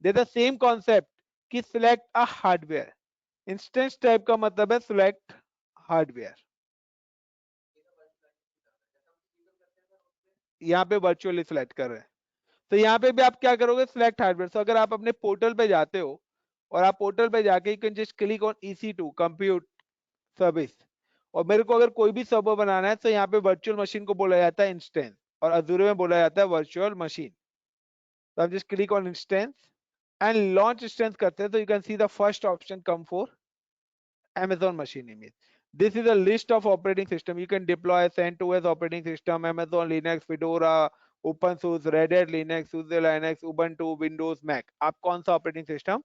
दे द सेम कॉन्सेप्ट कि select a hardware. Instance type का मतलब है सिलेक्ट हार्डवेयर, यहाँ पे वर्चुअली सिलेक्ट कर रहे हैं। तो यहाँ पे भी आप क्या करोगे? Select hardware. तो अगर आप अपने पोर्टल पे जाते हो और आप पोर्टल पे जाके you can just click on EC2 compute service, और मेरे को अगर कोई भी सर्वर बनाना है तो यहाँ पे वर्चुअल मशीन को बोला जाता है इंस्टेंस, और अजूर में बोला जाता है वर्चुअल मशीन। तो आप just click on instance and launch instance करते हैं तो you can see the first option come for Amazon machine image. This is a list of operating system. You can deploy CentOS operating system, Amazon Linux, Fedora, OpenSUSE, Red Hat Linux, SUSE Linux, Ubuntu, Windows, Mac. आप कौन सा operating system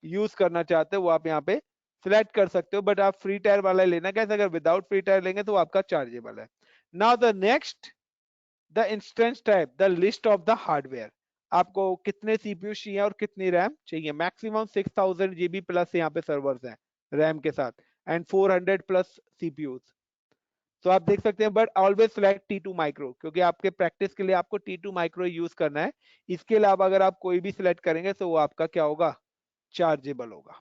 use करना चाहते हो वो आप यहाँ पे सिलेक्ट कर सकते हो, बट आप फ्री टायर वाला लेना। कैसे? अगर विदाउट फ्री टायर लेंगे तो आपका चार्जेबल है। Now the next, the instance type, the list of the hardware. आपको कितने सीपीयू चाहिए और कितनी रैम चाहिए? मैक्सिमम 6000 GB प्लस यहाँ पे सर्वर्स हैं रैम के साथ, एंड 400 प्लस सीपीयूज। तो आप देख सकते हैं, but always select T2 micro, क्योंकि आपके प्रैक्टिस के लिए आपको T2 माइक्रो यूज करना है। इसके अलावा अगर आप कोई भी सिलेक्ट करेंगे तो वो आपका क्या होगा? चार्जेबल होगा।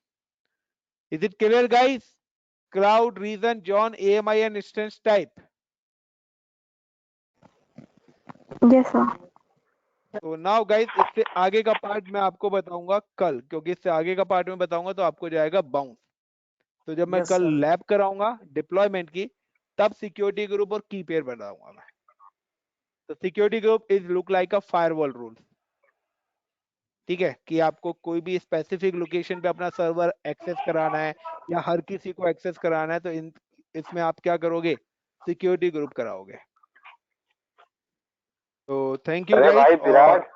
Is it clear guys? Cloud, region, zone, AMI and instance type. Yes sir. तो नाउ गाइस इससे आगे का पार्ट मैं आपको बताऊंगा कल, क्योंकि इससे आगे का पार्ट में बताऊंगा तो आपको जाएगा बाउंस। तो जब मैं कल लैब कराऊंगा डिप्लॉयमेंट की, तब सिक्योरिटी ग्रुप और की पेयर बताऊंगा मैं। तो security group is look like a firewall rule, ठीक है, कि आपको कोई भी स्पेसिफिक लोकेशन पे अपना सर्वर एक्सेस कराना है या हर किसी को एक्सेस कराना है तो इसमें आप क्या करोगे? सिक्योरिटी ग्रुप कराओगे। तो थैंक यू अरे भाई गाइस। विराट,